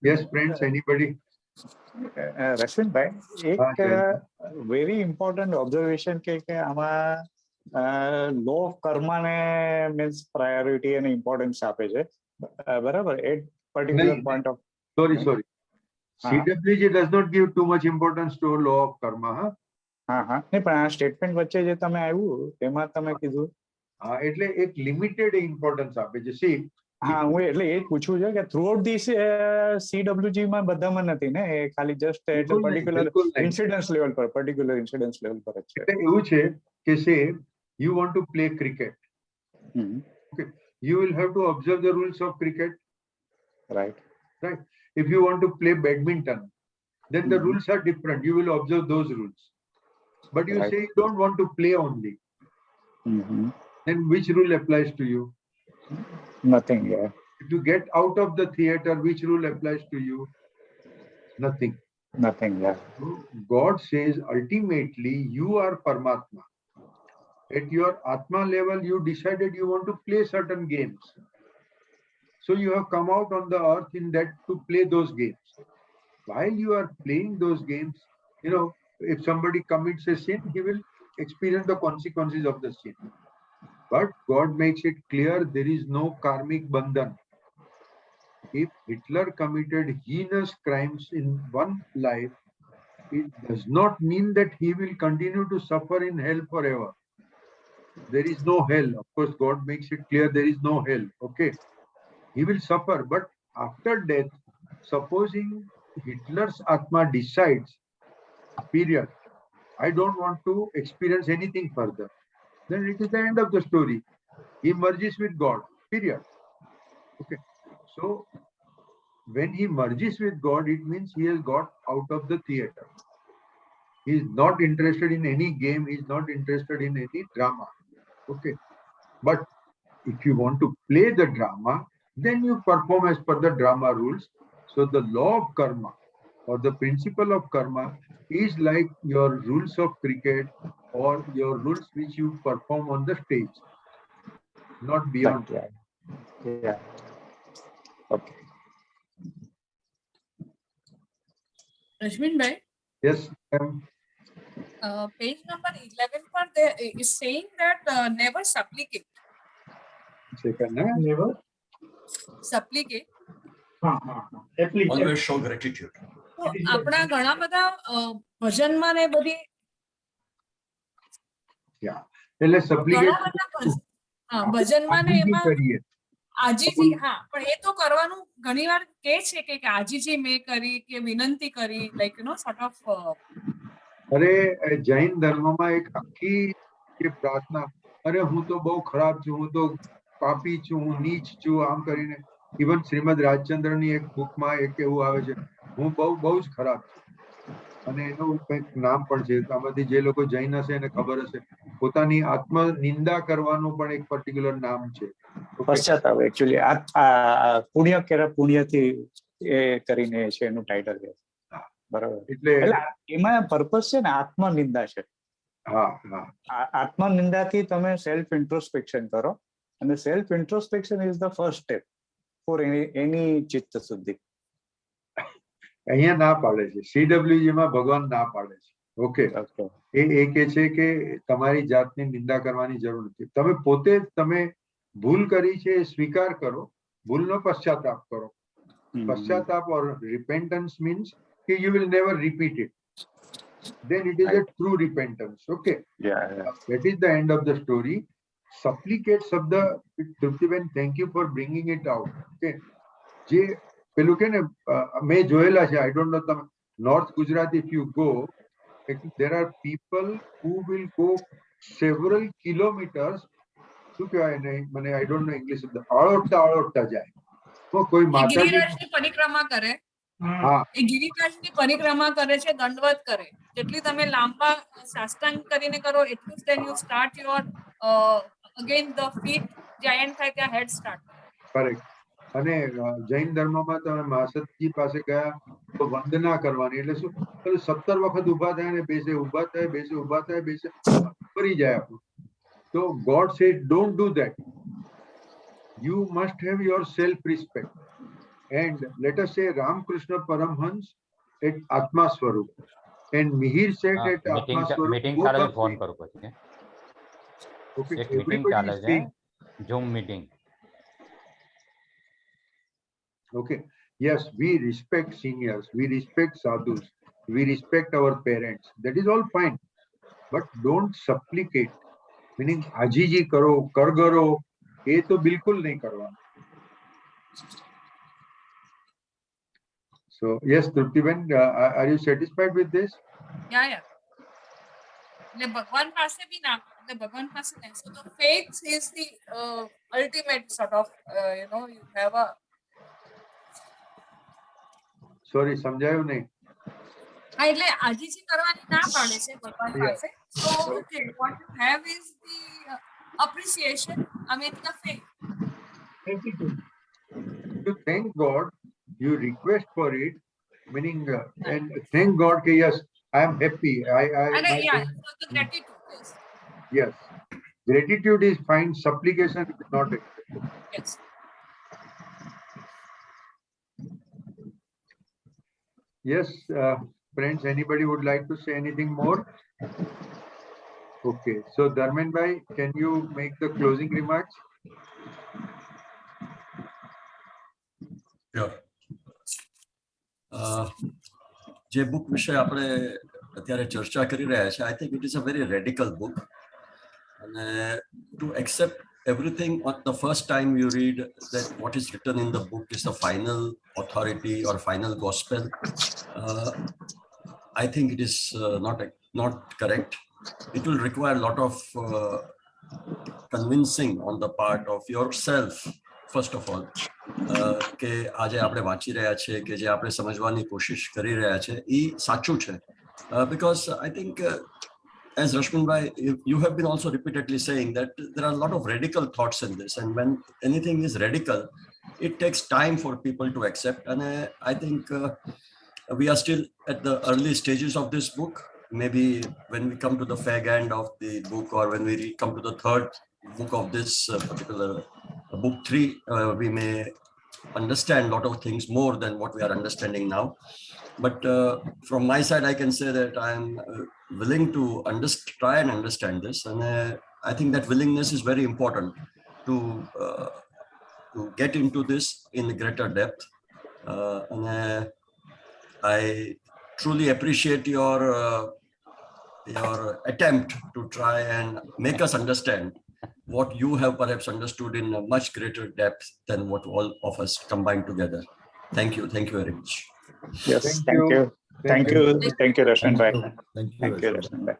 Yes, friends, anybody? Rashminbhai, એક very important observation કે આમાં law of કર્માને means priority અને importance આપે છે, બરાબર? At particular point of Sorry. CWG does not give too much importance to law of karma. હા, નહીં, પણ આ સ્ટેટમેન્ટ વચ્ચે જે તમે આવ્યું તેમાં તમે કીધું એટલે એક લિમિટેડ ઇમ્પોર્ટન્સ આપે છે. સી, હા, હું એટલે એ જ પૂછું છે કે થ્રુ આઉટ ધીસ CWG માં બધામાં નથી ને, એ ખાલી જસ્ટ એટલે પર્ટિક્યુલર ઇન્સિડન્સ લેવલ પર જ છે. એટલે એવું છે કે સે you want to play cricket, okay, you will have to observe the rules of cricket, right? If you want to play badminton, then the rules are different, you will observe those rules. But you say you don't want to play only, then which rule applies to you? Nothing. Yeah. If you get out of the theater, which rule applies to you? Nothing. Yeah. So God says ultimately you are Paramatma. At your Atma level, you decided you want to play certain games. So you have come out on the earth in that to play those games. While you are playing those games, if somebody commits a sin, he will experience the consequences of the sin. But God makes it clear there is no karmic bandhan. If Hitler committed heinous crimes in one life, it does not mean that he will continue to suffer in hell forever. There is no hell. Of course, God makes it clear there is no hell. Okay. He will suffer, but after death, supposing Hitler's Atma decides, period, I don't want to experience anything further, then it is the end of the story. He merges with God, period. Okay. So when he merges with God, it means he has got out of the theater. He is not interested in any game. He is not interested in any drama. Okay. But if you want to play the drama, then you perform as per the drama rules. So the law of karma or the principle of karma is like your rules of cricket or your rules which you perform on the stage, not beyond. Yeah. Okay. Rashmin bhai, Yes. page number 11 पर there is saying that never supplicate. Second, huh? Never. Supplicate. Application. Always show gratitude. તો આપણા ઘણા બધા ભજનમાં ને બધી એટલે supplicate ઘણા બધા ભજનમાં ને એમાં કરીએ. આજીજી, હા, પણ એ તો કરવાનું ઘણીવાર કહે છે કે આજીજી મેં કરી કે વિનંતી કરી, like you know sort of. અરે જૈન ધર્મમાં એક આખી જે પ્રાર્થના, અરે હું તો બહુ ખરાબ છું, હું તો પાપી છું, હું નીચ છું, આમ કરીને ઇવન શ્રીમદ રાજચંદ્રની એક બુકમાં એક એવું આવે છે, હું બહુ જ ખરાબ છું. અને એનું કંઈક નામ પણ છે, આમાંથી જે લોકો જૈન હશે એને ખબર હશે, પોતાની આત્મ નિંદા કરવાનું પણ એક પર્ટિક્યુલર નામ છે. પશ્ચાતાપ એકચ્યુઅલી આ પુણ્ય કેરા પુણ્યથી એ કરીને છે એનું ટાઇટલ છે. બરાબર. એટલે એમાં પર્પસ છે ને આત્મનિંદા છે. આત્મનિંદાથી તમે સેલ્ફ ઇન્ટ્રોસ્પેક્શન કરો અને self introspection is the first step for any ચિત્ત શુદ્ધિ. અહીંયા ના પાડે છે, CWG માં ભગવાન ના પાડે છે. ઓકે, એ કે છે કે તમારી જાતની નિંદા કરવાની જરૂર નથી, તમે પોતે તમે ભૂલ કરી છે સ્વીકાર કરો, ભૂલનો પશ્ચાતાપ કરો. પશ્ચાતાપ or repentance means કે you will never repeat it, then it is a true repentance. Okay, that is the end of the story. Supplicate શબ્દ, Triptiben, thank you for bringing it out. Okay, જે પેલું કે ને મેં જોયેલા છે, I don't know, તમે north Gujarat if you go, there are people who will go several kilometers, શું કહેવાય ને મને I don't know English શબ્દ, અળોટતા જાય. તો કોઈ માતાજી ગિરિરાજની પરિક્રમા કરે, એ ગિરિરાજની પરિક્રમા કરે છે, દંડવત કરે, જેટલી તમે લાંબા સાષ્ટાંગ કરીને કરો એટલું જ then you start your again the feet giant થાય ત્યાં head start. કરેક્ટ. અને જૈન ધર્મમાં તમે મહાસતજી પાસે ગયા તો વંદના કરવાની, એટલે શું 17 વખત ઊભા થાય ને બેસે, ઊભા થાય બેસે, ઊભા થાય બેસે, ફરી જાય આપણું. તો God said don't do that. You must have your self-respect. And let us say Ramakrishna Paramhans at Atma Swarup and Mihir said at Atma Swarup. Meeting ચાલે છે, ફોન કરું પછી. Okay, એક મીટિંગ ચાલે છે, zoom meeting. Okay, yes, we respect seniors, we respect sadhus, we respect our parents, that is all fine, but don't supplicate, meaning ajiji karo, kargaro, એ તો બિલકુલ નહીં કરવાનું. So yes, Truptiben, are you satisfied with this? Yeah. એટલે ભગવાન પાસે બી ના, એટલે ભગવાન પાસે નહીં. So the faith is the ultimate sort of, you know, you have a. Sorry, સમજાયું નહીં. હા, એટલે આજીજી કરવાની ના પાડે છે ભગવાન પાસે. So okay, what you have is the appreciation, I mean the faith. You thank God, you request for it, meaning and thank God that yes, I am happy. And yeah, so the gratitude is. Yes, gratitude is fine. Supplication is not acceptable. Yes. Yes, friends, anybody would like to say anything more? Okay, so Dharmen bhai, can you make the closing remarks? Sure. જે book વિશે આપણે અત્યારે ચર્ચા કરી રહ્યા છે, I think it is a very radical book. And to accept everything on the first time you read that what is written in the book is the final authority or final gospel, I think it is not correct. It will require a lot of convincing on the part of yourself first of all કે આજે આપણે વાંચી રહ્યા છે કે જે આપણે સમજવાની કોશિશ કરી રહ્યા છે એ સાચું છે. Because I think as Rashmin bhai, you have been also repeatedly saying that there are a lot of radical thoughts in this, and when anything is radical, it takes time for people to accept. And I think we are still at the early stages of this book. Maybe when we come to the fag end of the book, or when we come to the third book of this particular book 3, we may understand a lot of things more than what we are understanding now. But from my side, I can say that I am willing to try and understand this, and I think that willingness is very important to get into this in greater depth. And I truly appreciate your attempt to try and make us understand what you have perhaps understood in a much greater depth than what all of us combined together. Thank you very much. Yes, Thank thank you. you. Thank you, Rashmin bhai. Thank you, Thank you, Rashmin. Rashmin bhai.